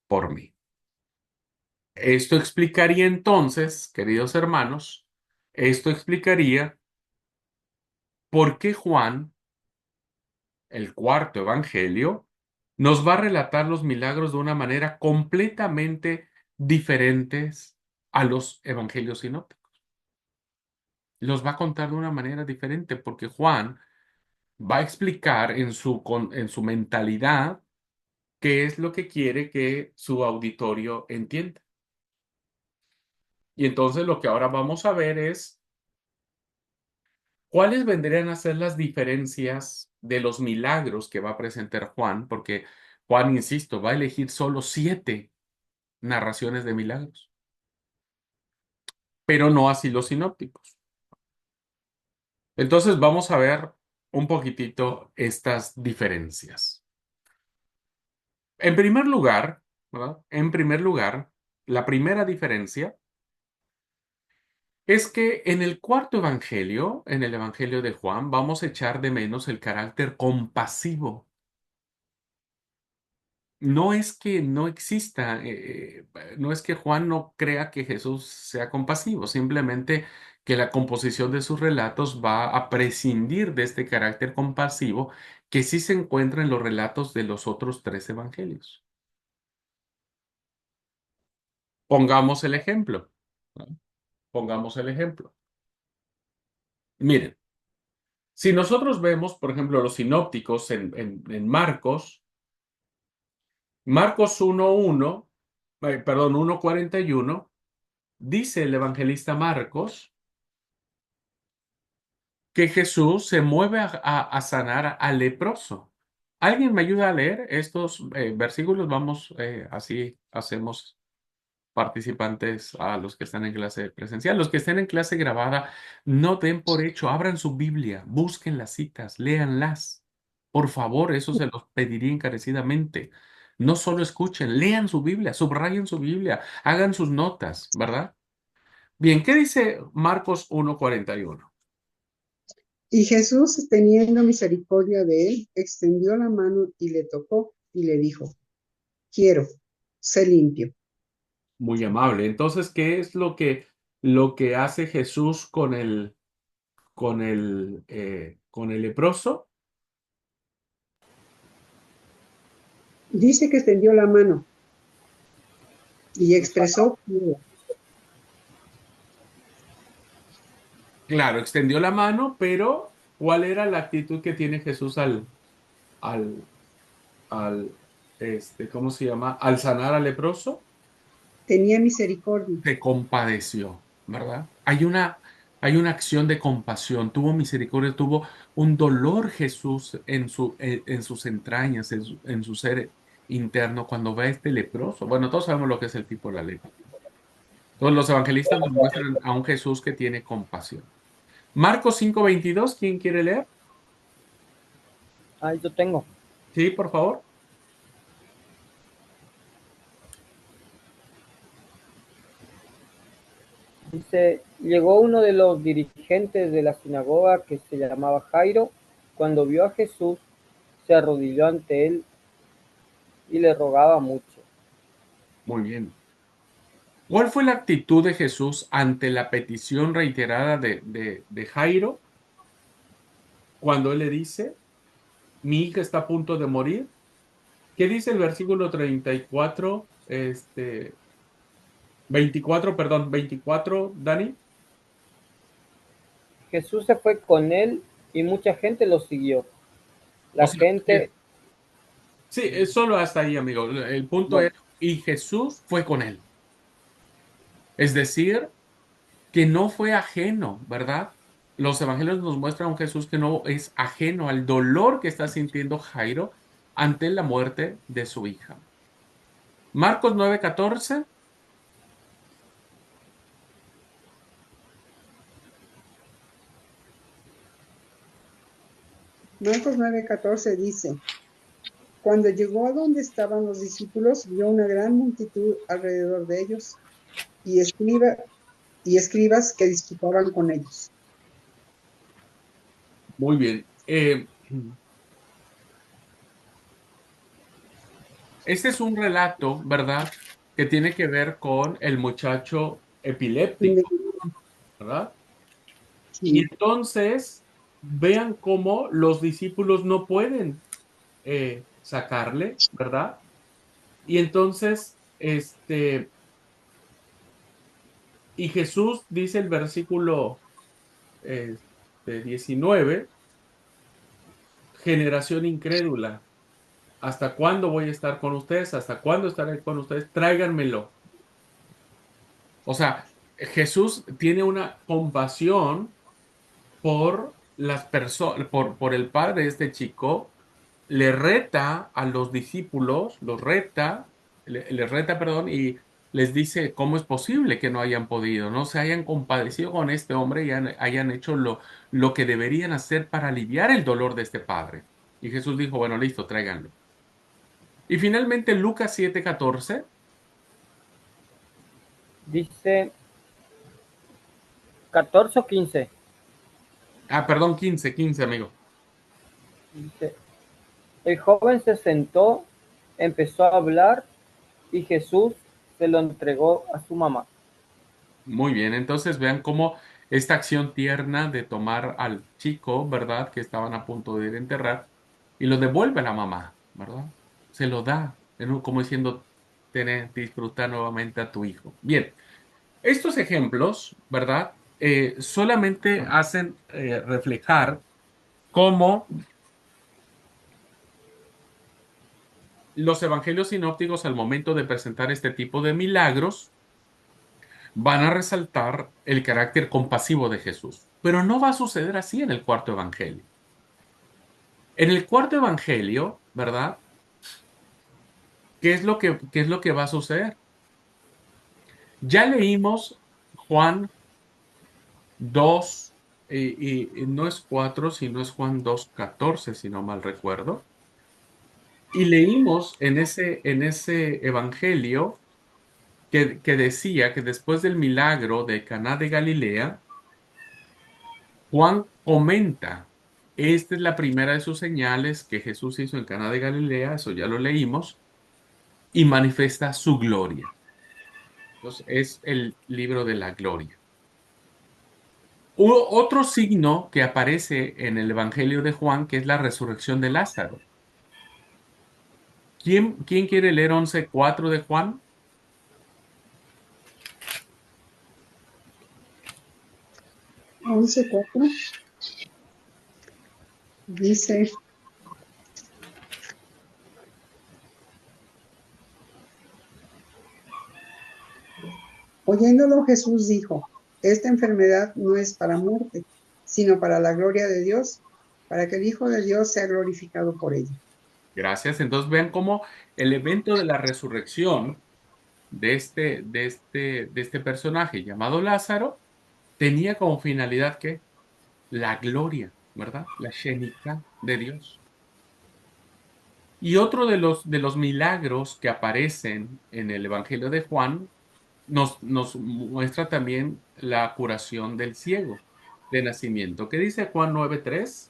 por mí. Esto explicaría entonces, queridos hermanos, esto explicaría por qué Juan, el cuarto evangelio, nos va a relatar los milagros de una manera completamente diferentes a los evangelios sinópticos. Los va a contar de una manera diferente porque Juan va a explicar en su mentalidad qué es lo que quiere que su auditorio entienda. Y entonces lo que ahora vamos a ver es cuáles vendrían a ser las diferencias de los milagros que va a presentar Juan, porque Juan, insisto, va a elegir solo 7 narraciones de milagros, pero no así los sinópticos. Entonces vamos a ver un poquitito estas diferencias. En primer lugar, ¿verdad? En primer lugar, la primera diferencia es que en el cuarto evangelio, en el evangelio de Juan, vamos a echar de menos el carácter compasivo. No es que no exista, no es que Juan no crea que Jesús sea compasivo, simplemente que la composición de sus relatos va a prescindir de este carácter compasivo que sí se encuentra en los relatos de los otros tres evangelios. Pongamos el ejemplo, ¿no? Pongamos el ejemplo. Miren, si nosotros vemos, por ejemplo, los sinópticos en Marcos, Marcos 1:1, perdón, 1:41, dice el evangelista Marcos que Jesús se mueve a sanar al leproso. ¿Alguien me ayuda a leer estos versículos? Vamos, así hacemos participantes a los que están en clase presencial. Los que estén en clase grabada, no den por hecho, abran su Biblia, busquen las citas, léanlas. Por favor, eso se los pediría encarecidamente. No solo escuchen, lean su Biblia, subrayen su Biblia, hagan sus notas, ¿verdad? Bien, ¿qué dice Marcos 1:41? Y Jesús, teniendo misericordia de él, extendió la mano y le tocó y le dijo, quiero, sé limpio. Muy amable. Entonces, ¿qué es lo que hace Jesús con el leproso? Dice que extendió la mano y expresó, quiero. Claro, extendió la mano, pero ¿cuál era la actitud que tiene Jesús al, ¿cómo se llama? Al sanar al leproso? Tenía misericordia. Se compadeció, ¿verdad? Hay una acción de compasión, tuvo misericordia, tuvo un dolor Jesús en sus entrañas, en su ser interno cuando ve a este leproso. Bueno, todos sabemos lo que es el tipo de la lepra. Todos los evangelistas nos muestran a un Jesús que tiene compasión. Marcos 5:22, ¿quién quiere leer? Ahí yo tengo. Sí, por favor. Dice, llegó uno de los dirigentes de la sinagoga que se llamaba Jairo. Cuando vio a Jesús, se arrodilló ante él y le rogaba mucho. Muy bien. ¿Cuál fue la actitud de Jesús ante la petición reiterada de Jairo cuando él le dice, mi hija está a punto de morir? ¿Qué dice el versículo 34, 24, perdón, 24, Dani? Jesús se fue con él y mucha gente lo siguió. O La sea, gente, sí, es solo hasta ahí, amigo. El punto bueno, es, y Jesús fue con él. Es decir, que no fue ajeno, ¿verdad? Los evangelios nos muestran a un Jesús que no es ajeno al dolor que está sintiendo Jairo ante la muerte de su hija. Marcos 9:14. Marcos 9:14 dice, cuando llegó a donde estaban los discípulos, vio una gran multitud alrededor de ellos y, y escribas que disputaban con ellos. Muy bien. Este es un relato, ¿verdad? Que tiene que ver con el muchacho epiléptico, ¿verdad? Y Sí. entonces, vean cómo los discípulos no pueden sacarle, ¿verdad? Y entonces, y Jesús dice el versículo 19, generación incrédula, ¿hasta cuándo voy a estar con ustedes? ¿Hasta cuándo estaré con ustedes? Tráiganmelo. O sea, Jesús tiene una compasión por las personas, por el padre de este chico, le reta a los discípulos, los reta, le reta, perdón, les dice cómo es posible que no hayan podido, no se hayan compadecido con este hombre y hayan hecho lo que deberían hacer para aliviar el dolor de este padre. Y Jesús dijo, bueno, listo, tráiganlo. Y finalmente Lucas 7:14, Dice 14 o 15. perdón, 15, amigo. Dice, el joven se sentó, empezó a hablar y Jesús se lo entregó a su mamá. Muy bien, entonces vean cómo esta acción tierna de tomar al chico, ¿verdad? Que estaban a punto de ir a enterrar y lo devuelve a la mamá, ¿verdad? Se lo da, como diciendo, tener, disfrutar nuevamente a tu hijo. Bien, estos ejemplos, ¿verdad? Solamente hacen reflejar cómo los evangelios sinópticos al momento de presentar este tipo de milagros van a resaltar el carácter compasivo de Jesús. Pero no va a suceder así en el cuarto evangelio. En el cuarto evangelio, ¿verdad? ¿Qué es lo que va a suceder? Ya leímos Juan 2 y no es 4 sino es Juan 2:14 si no mal recuerdo. Y leímos en ese evangelio que decía que después del milagro de Caná de Galilea, Juan comenta, esta es la primera de sus señales que Jesús hizo en Caná de Galilea, eso ya lo leímos, y manifiesta su gloria. Entonces, es el libro de la gloria. Otro signo que aparece en el Evangelio de Juan, que es la resurrección de Lázaro. ¿Quién quiere leer 11:4 de Juan? 11:4 dice, oyéndolo Jesús dijo, esta enfermedad no es para muerte, sino para la gloria de Dios, para que el Hijo de Dios sea glorificado por ella. Gracias. Entonces vean cómo el evento de la resurrección de este personaje llamado Lázaro tenía como finalidad que la gloria, ¿verdad? La Shemitah de Dios. Y otro de los milagros que aparecen en el Evangelio de Juan nos muestra también la curación del ciego de nacimiento. ¿Qué dice Juan 9:3?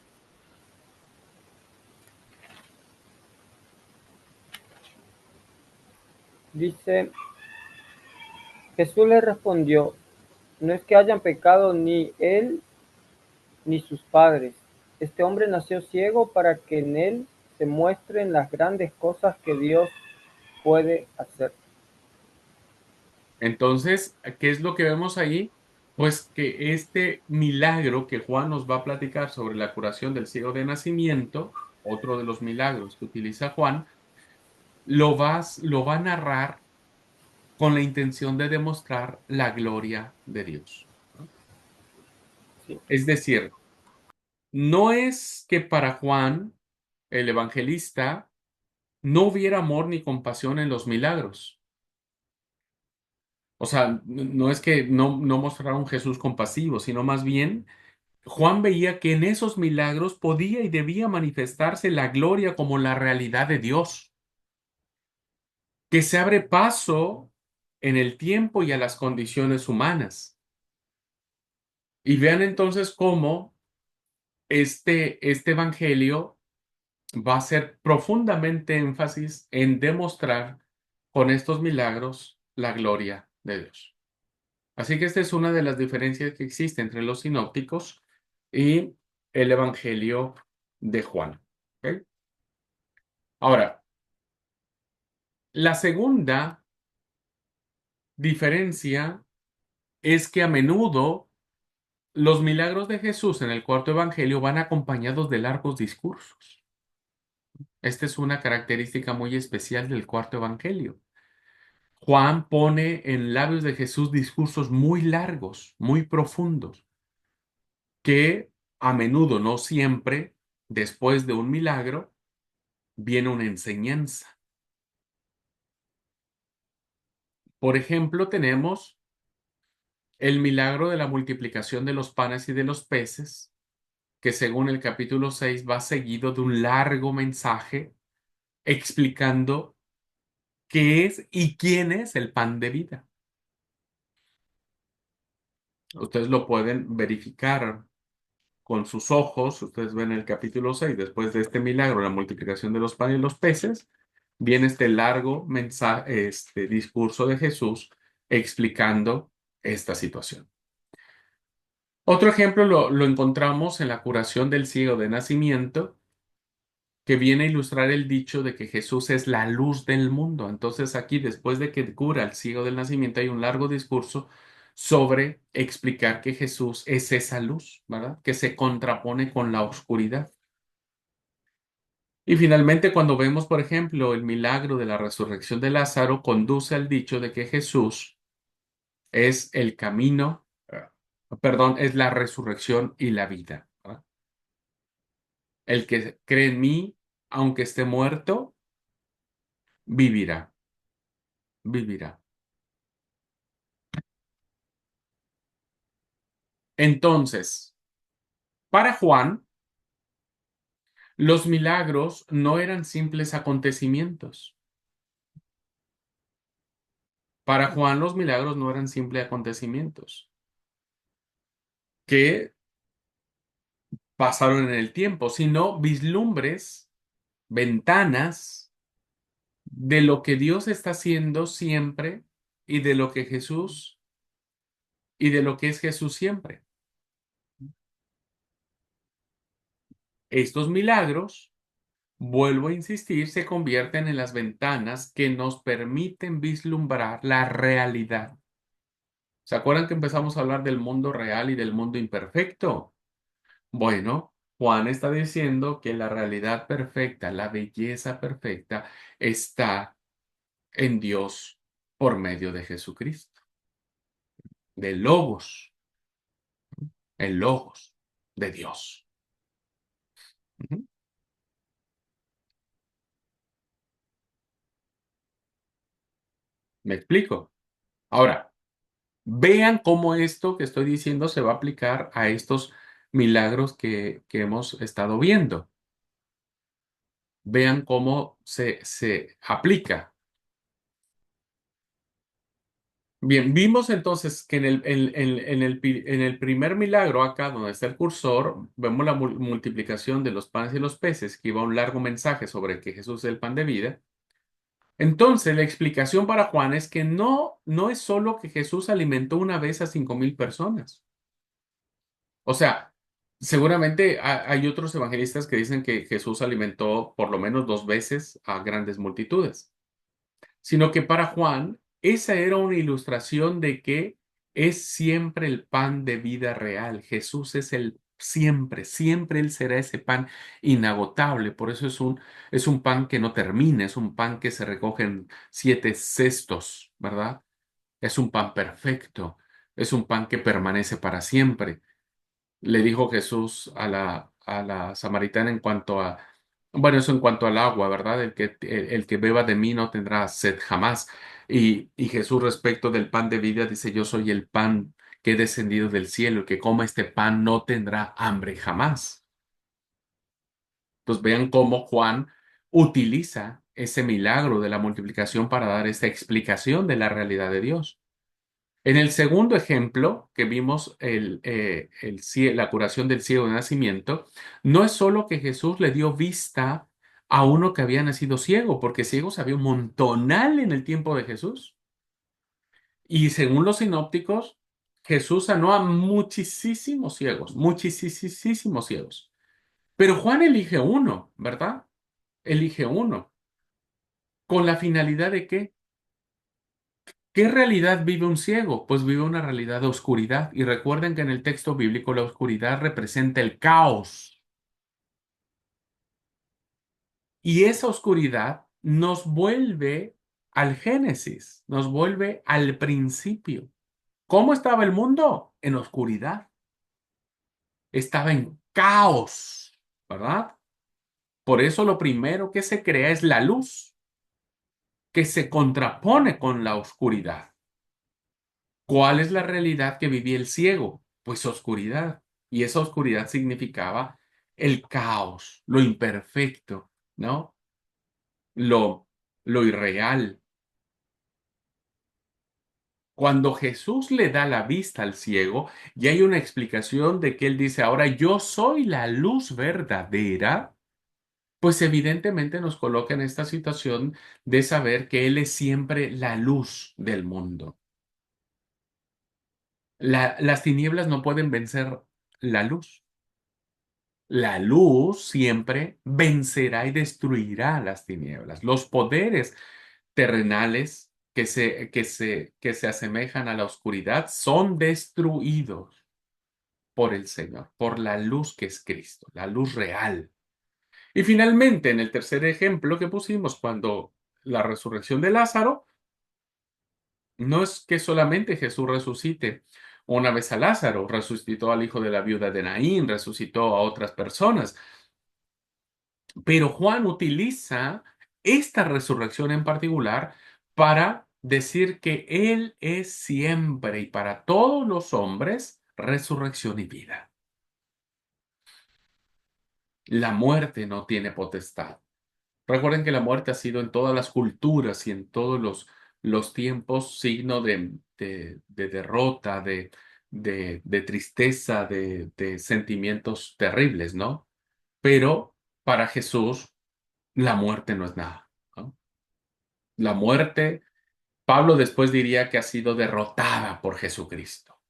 Dice, Jesús le respondió, no es que hayan pecado ni él ni sus padres. Este hombre nació ciego para que en él se muestren las grandes cosas que Dios puede hacer. Entonces, ¿qué es lo que vemos ahí? Pues que este milagro que Juan nos va a platicar sobre la curación del ciego de nacimiento, otro de los milagros que utiliza Juan, lo va a narrar con la intención de demostrar la gloria de Dios. Sí, Es decir, no es que para Juan, el evangelista, no hubiera amor ni compasión en los milagros. O sea, no es que no mostrara un Jesús compasivo, sino más bien Juan veía que en esos milagros podía y debía manifestarse la gloria como la realidad de Dios, que se abre paso en el tiempo y a las condiciones humanas. Y vean entonces cómo este evangelio va a ser profundamente énfasis en demostrar con estos milagros la gloria de Dios. Así que esta es una de las diferencias que existe entre los sinópticos y el evangelio de Juan. ¿Ok? Ahora, la segunda diferencia es que a menudo los milagros de Jesús en el cuarto evangelio van acompañados de largos discursos. Esta es una característica muy especial del cuarto evangelio. Juan pone en labios de Jesús discursos muy largos, muy profundos, que a menudo, no siempre, después de un milagro, viene una enseñanza. Por ejemplo, tenemos el milagro de la multiplicación de los panes y de los peces, que según el capítulo 6 va seguido de un largo mensaje explicando qué es y quién es el pan de vida. Ustedes lo pueden verificar con sus ojos. Ustedes ven el capítulo 6 después de este milagro, la multiplicación de los panes y los peces, viene este largo mensaje, este discurso de Jesús explicando esta situación. Otro ejemplo lo encontramos en la curación del ciego de nacimiento, que viene a ilustrar el dicho de que Jesús es la luz del mundo. Entonces aquí, después de que cura al ciego del nacimiento, hay un largo discurso sobre explicar que Jesús es esa luz, ¿verdad? Que se contrapone con la oscuridad. Y finalmente, cuando vemos, por ejemplo, el milagro de la resurrección de Lázaro, conduce al dicho de que Jesús es el camino, perdón, es la resurrección y la vida, ¿verdad? El que cree en mí, aunque esté muerto, vivirá, vivirá. Entonces, para Juan, los milagros no eran simples acontecimientos. Para Juan, los milagros no eran simples acontecimientos que pasaron en el tiempo, sino vislumbres, ventanas de lo que Dios está haciendo siempre y de lo que Jesús y de lo que es Jesús siempre. Estos milagros, vuelvo a insistir, se convierten en las ventanas que nos permiten vislumbrar la realidad. ¿Se acuerdan que empezamos a hablar del mundo real y del mundo imperfecto? Bueno, Juan está diciendo que la realidad perfecta, la belleza perfecta, está en Dios por medio de Jesucristo, del Logos, el Logos de Dios. Ujú. ¿Me explico? Ahora, vean cómo esto que estoy diciendo se va a aplicar a estos milagros que hemos estado viendo. Vean cómo se aplica. Bien, vimos entonces que en el primer milagro, acá donde está el cursor, vemos la multiplicación de los panes y los peces, que iba un largo mensaje sobre que Jesús es el pan de vida. Entonces, la explicación para Juan es que no es solo que Jesús alimentó una vez a 5,000 personas. O sea, seguramente hay otros evangelistas que dicen que Jesús alimentó por lo menos 2 veces a grandes multitudes, sino que para Juan esa era una ilustración de que es siempre el pan de vida real. Jesús es el siempre, siempre Él será ese pan inagotable. Por eso es un pan que no termina, es un pan que se recoge en 7 cestos, ¿verdad? Es un pan perfecto, es un pan que permanece para siempre. Le dijo Jesús a la samaritana en cuanto a, bueno, eso en cuanto al agua, ¿verdad? El que beba de mí no tendrá sed jamás. Y Jesús respecto del pan de vida dice, yo soy el pan que he descendido del cielo, el que coma este pan no tendrá hambre jamás. Entonces vean cómo Juan utiliza ese milagro de la multiplicación para dar esta explicación de la realidad de Dios. En el segundo ejemplo que vimos, la curación del ciego de nacimiento, no es solo que Jesús le dio vista a uno que había nacido ciego, porque ciegos había un montonal en el tiempo de Jesús. Y según los sinópticos, Jesús sanó a muchísimos ciegos, muchísimos ciegos. Pero Juan elige uno, ¿verdad? Elige uno. ¿Con la finalidad de qué? ¿Qué realidad vive un ciego? Pues vive una realidad de oscuridad. Y recuerden que en el texto bíblico la oscuridad representa el caos. Y esa oscuridad nos vuelve al Génesis, nos vuelve al principio. ¿Cómo estaba el mundo? En oscuridad. Estaba en caos, ¿verdad? Por eso lo primero que se crea es la luz. que se contrapone con la oscuridad. ¿Cuál es la realidad que vivía el ciego? Pues oscuridad. Y esa oscuridad significaba el caos, lo imperfecto, ¿no? Lo, lo irreal. Cuando Jesús le da la vista al ciego, y hay una explicación de que él dice, ahora yo soy la luz verdadera, pues evidentemente nos coloca en esta situación de saber que Él es siempre la luz del mundo. Las tinieblas no pueden vencer la luz. La luz siempre vencerá y destruirá las tinieblas. Los poderes terrenales que se asemejan a la oscuridad son destruidos por el Señor, por la luz que es Cristo, la luz real. Y finalmente, en el tercer ejemplo que pusimos, cuando la resurrección de Lázaro, no es que solamente Jesús resucite una vez a Lázaro, resucitó al hijo de la viuda de Naín, resucitó a otras personas, pero Juan utiliza esta resurrección en particular para decir que Él es siempre y para todos los hombres resurrección y vida. La muerte no tiene potestad. Recuerden que la muerte ha sido en todas las culturas y en todos los tiempos signo de derrota, de tristeza, de sentimientos terribles, ¿no? Pero para Jesús, la muerte no es nada, ¿no? La muerte, Pablo después diría que ha sido derrotada por Jesucristo.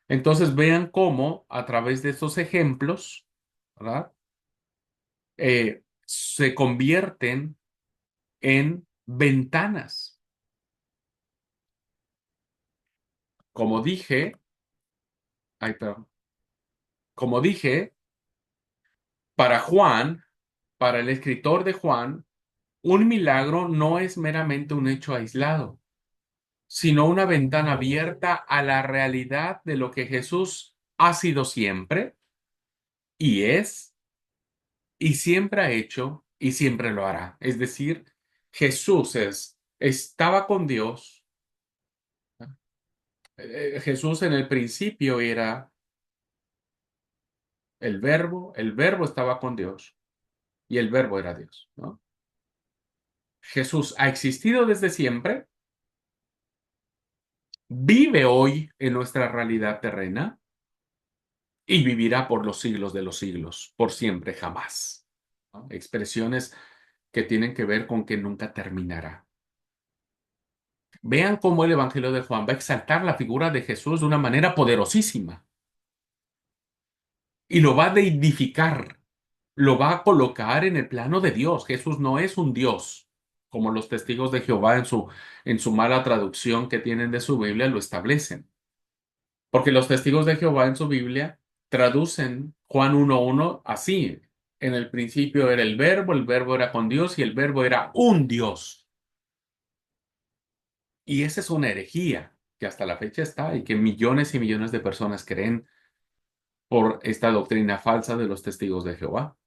Entonces vean cómo a través de estos ejemplos, ¿verdad? Se convierten en ventanas. Como dije, ay, perdón, como dije, para Juan, para el escritor de Juan, un milagro no es meramente un hecho aislado, sino una ventana abierta a la realidad de lo que Jesús ha sido siempre y es y siempre ha hecho y siempre lo hará. Es decir, estaba con Dios. Jesús en el principio era el verbo estaba con Dios y el verbo era Dios, ¿no? Jesús ha existido desde siempre, vive hoy en nuestra realidad terrena y vivirá por los siglos de los siglos, por siempre, jamás, ¿no? Expresiones que tienen que ver con que nunca terminará. Vean cómo el Evangelio de Juan va a exaltar la figura de Jesús de una manera poderosísima y lo va a deidificar, lo va a colocar en el plano de Dios. Jesús no es un Dios, como los testigos de Jehová en su mala traducción que tienen de su Biblia lo establecen. Porque los testigos de Jehová en su Biblia traducen Juan 1:1 así. En el principio era el verbo era con Dios y el verbo era un Dios. Y esa es una herejía que hasta la fecha está y que millones y millones de personas creen por esta doctrina falsa de los testigos de Jehová.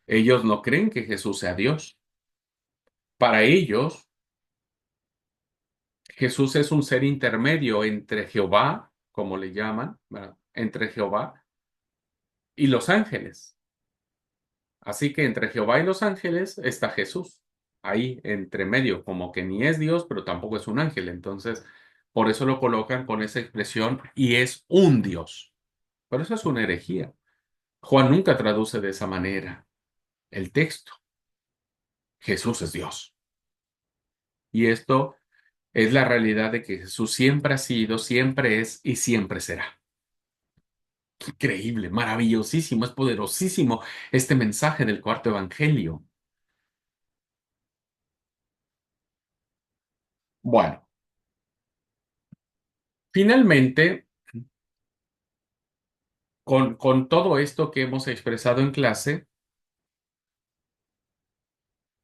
Ellos no creen que Jesús sea Dios. Para ellos, Jesús es un ser intermedio entre Jehová, como le llaman, ¿verdad? Entre Jehová y los ángeles. Así que entre Jehová y los ángeles está Jesús, ahí entre medio, como que ni es Dios, pero tampoco es un ángel. Entonces, por eso lo colocan con esa expresión y es un Dios. Pero eso es una herejía. Juan nunca traduce de esa manera el texto. Jesús es Dios. Y esto es la realidad de que Jesús siempre ha sido, siempre es y siempre será. Increíble, maravillosísimo, es poderosísimo este mensaje del cuarto evangelio. Bueno, finalmente, con todo esto que hemos expresado en clase,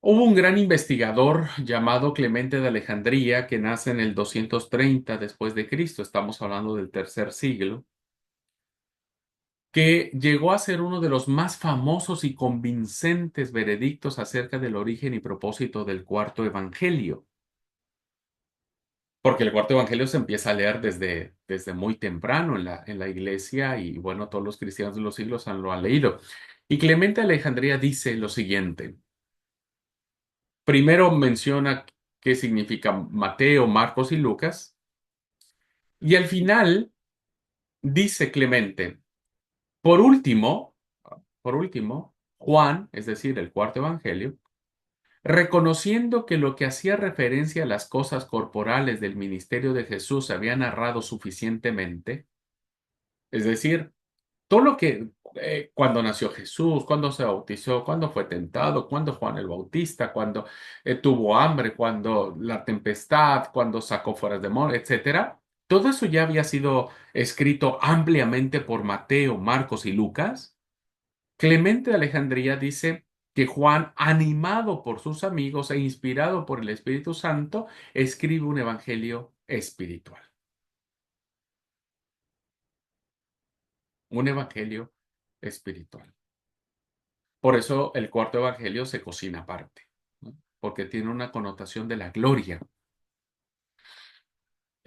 hubo un gran investigador llamado Clemente de Alejandría que nace en el 230 después de Cristo, estamos hablando del tercer siglo, que llegó a ser uno de los más famosos y convincentes veredictos acerca del origen y propósito del cuarto evangelio. Porque el cuarto evangelio se empieza a leer desde muy temprano en la iglesia y bueno, todos los cristianos de los siglos lo han leído. Y Clemente de Alejandría dice lo siguiente. Primero menciona qué significa Mateo, Marcos y Lucas. Y al final dice Clemente, por último, Juan, es decir, el cuarto evangelio, reconociendo que lo que hacía referencia a las cosas corporales del ministerio de Jesús se había narrado suficientemente, es decir, todo lo que cuando nació Jesús, cuando se bautizó, cuando fue tentado, cuando Juan el Bautista, cuando tuvo hambre, cuando la tempestad, cuando sacó fuera demonios, etcétera. Todo eso ya había sido escrito ampliamente por Mateo, Marcos y Lucas. Clemente de Alejandría dice que Juan, animado por sus amigos e inspirado por el Espíritu Santo, escribe un evangelio espiritual. Un evangelio espiritual. Por eso el cuarto evangelio se cocina aparte, ¿no? Porque tiene una connotación de la gloria.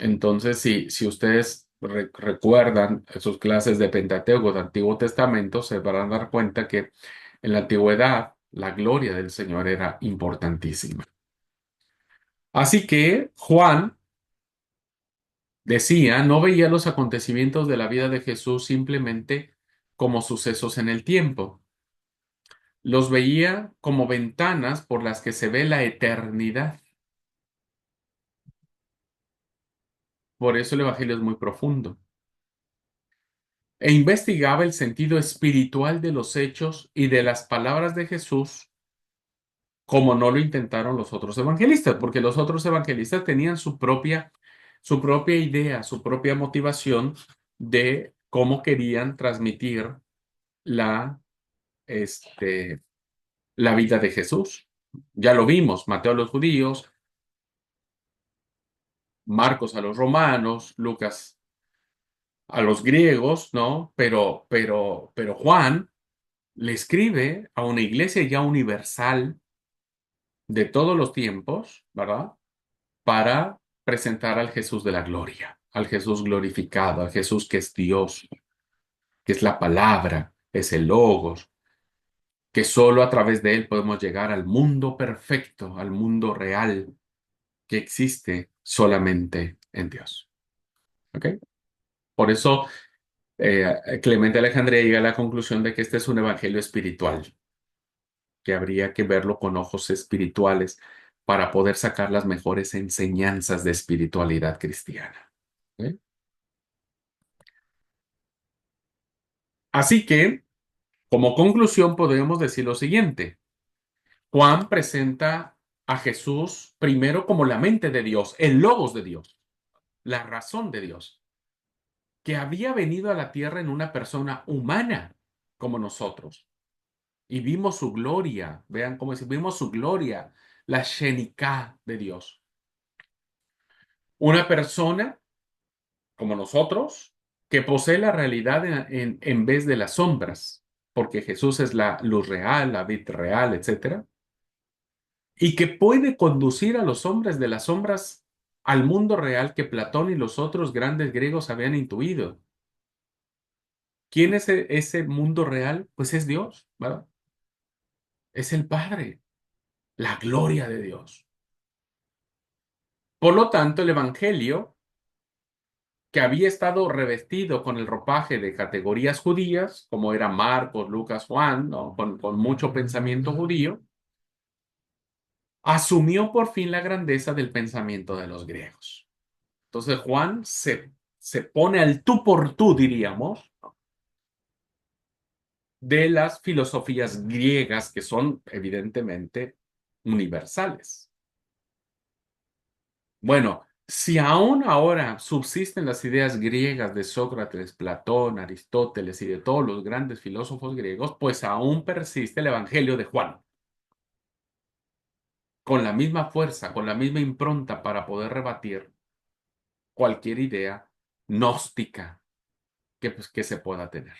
Entonces, si ustedes recuerdan sus clases de Pentateuco del Antiguo Testamento, se van a dar cuenta que en la antigüedad la gloria del Señor era importantísima. Así que Juan decía, no veía los acontecimientos de la vida de Jesús simplemente como sucesos en el tiempo. Los veía como ventanas por las que se ve la eternidad. Por eso el Evangelio es muy profundo. E investigaba el sentido espiritual de los hechos y de las palabras de Jesús, como no lo intentaron los otros evangelistas, porque los otros evangelistas tenían su propia idea, su propia motivación de cómo querían transmitir la, este, la vida de Jesús. Ya lo vimos, Mateo a los judíos, Marcos a los romanos, Lucas a los griegos, ¿no? Pero Juan le escribe a una iglesia ya universal de todos los tiempos, ¿verdad? Para presentar al Jesús de la gloria, al Jesús glorificado, al Jesús que es Dios, que es la palabra, es el logos, que solo a través de él podemos llegar al mundo perfecto, al mundo real que existe solamente en Dios. ¿Ok? Por eso Clemente de Alejandría llega a la conclusión de que este es un evangelio espiritual, que habría que verlo con ojos espirituales para poder sacar las mejores enseñanzas de espiritualidad cristiana. ¿Ok? Así que, como conclusión, podemos decir lo siguiente. Juan presenta a Jesús primero como la mente de Dios, el logos de Dios, la razón de Dios, que había venido a la tierra en una persona humana como nosotros. Y vimos su gloria, vean cómo es, vimos su gloria, la Shenikah de Dios. Una persona como nosotros que posee la realidad en vez de las sombras, porque Jesús es la luz real, la vid real, etcétera, y que puede conducir a los hombres de las sombras al mundo real que Platón y los otros grandes griegos habían intuido. ¿Quién es ese mundo real? Pues es Dios, ¿verdad? Es el Padre, la gloria de Dios. Por lo tanto, el Evangelio, que había estado revestido con el ropaje de categorías judías, como era Marcos, Lucas, Juan, ¿no? Con mucho pensamiento judío, asumió por fin la grandeza del pensamiento de los griegos. Entonces Juan se pone al tú por tú, diríamos, de las filosofías griegas que son evidentemente universales. Bueno, si aún ahora subsisten las ideas griegas de Sócrates, Platón, Aristóteles y de todos los grandes filósofos griegos, pues aún persiste el Evangelio de Juan, con la misma fuerza, con la misma impronta para poder rebatir cualquier idea gnóstica que se pueda tener.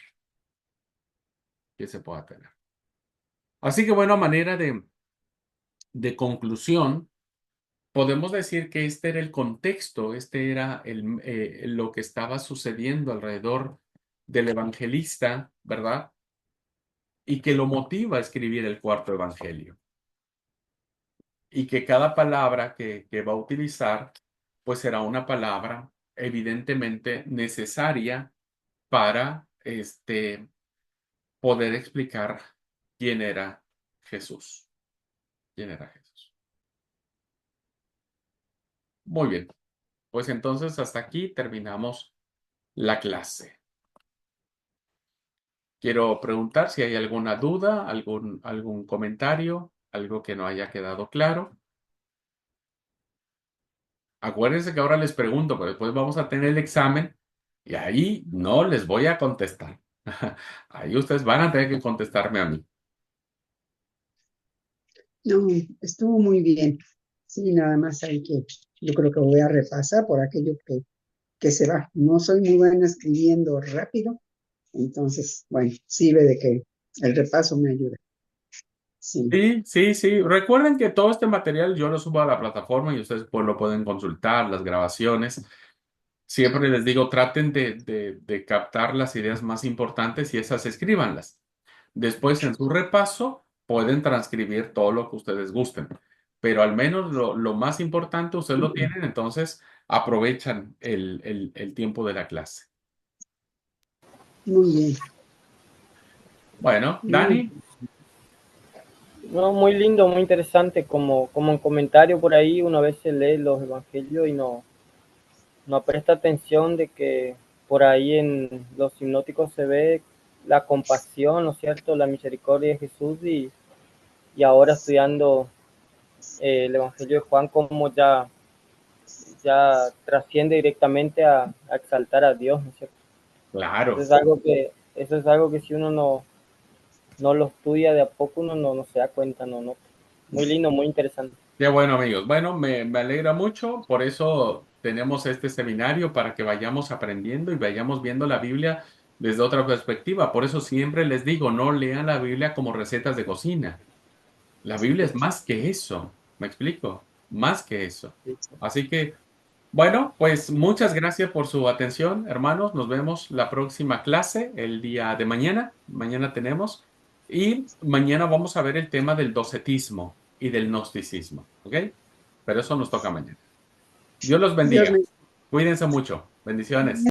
que se pueda tener. Así que bueno, a manera de conclusión, podemos decir que este era el contexto, este era lo que estaba sucediendo alrededor del evangelista, ¿verdad? Y que lo motiva a escribir el cuarto evangelio. Y que cada palabra que va a utilizar, pues será una palabra evidentemente necesaria para poder explicar quién era Jesús. ¿Quién era Jesús? Muy bien, pues entonces hasta aquí terminamos la clase. Quiero preguntar si hay alguna duda, algún comentario, algo que no haya quedado claro. Acuérdense que ahora les pregunto, pero después vamos a tener el examen y ahí no les voy a contestar. Ahí ustedes van a tener que contestarme a mí. No, estuvo muy bien. Sí, nada más hay que, yo creo que voy a repasar por aquello que se va. No soy muy buena escribiendo rápido, entonces, bueno, sirve de que el repaso me ayuda. Sí, Sí, sí, sí. Recuerden que todo este material yo lo subo a la plataforma y ustedes pues lo pueden consultar, las grabaciones. Siempre les digo, traten de captar las ideas más importantes y esas escríbanlas. Después, en su repaso, pueden transcribir todo lo que ustedes gusten. Pero al menos lo más importante ustedes lo tienen, entonces aprovechan el tiempo de la clase. muy bien. Bueno, Muy, Dani, No, muy lindo, muy interesante, como en comentario por ahí, uno a veces lee los evangelios y no presta atención de que por ahí en los hipnóticos se ve la compasión, ¿no es cierto?, la misericordia de Jesús y ahora estudiando el Evangelio de Juan, como ya trasciende directamente a exaltar a Dios, ¿no es cierto? claro. Eso es algo que si uno no lo estudia de a poco, uno no se da cuenta, no. Muy lindo, muy interesante. Qué bueno, amigos. Bueno, me alegra mucho. Por eso tenemos este seminario para que vayamos aprendiendo y vayamos viendo la Biblia desde otra perspectiva. Por eso siempre les digo, no lean la Biblia como recetas de cocina. La Biblia es más que eso. ¿Me explico? Más que eso. Así que, bueno, pues muchas gracias por su atención, hermanos. Nos vemos la próxima clase, el día de mañana. Mañana tenemos. Y mañana vamos a ver el tema del docetismo y del gnosticismo. ¿Ok? Pero eso nos toca mañana. Dios los Dios bendiga. me Cuídense mucho. Bendiciones.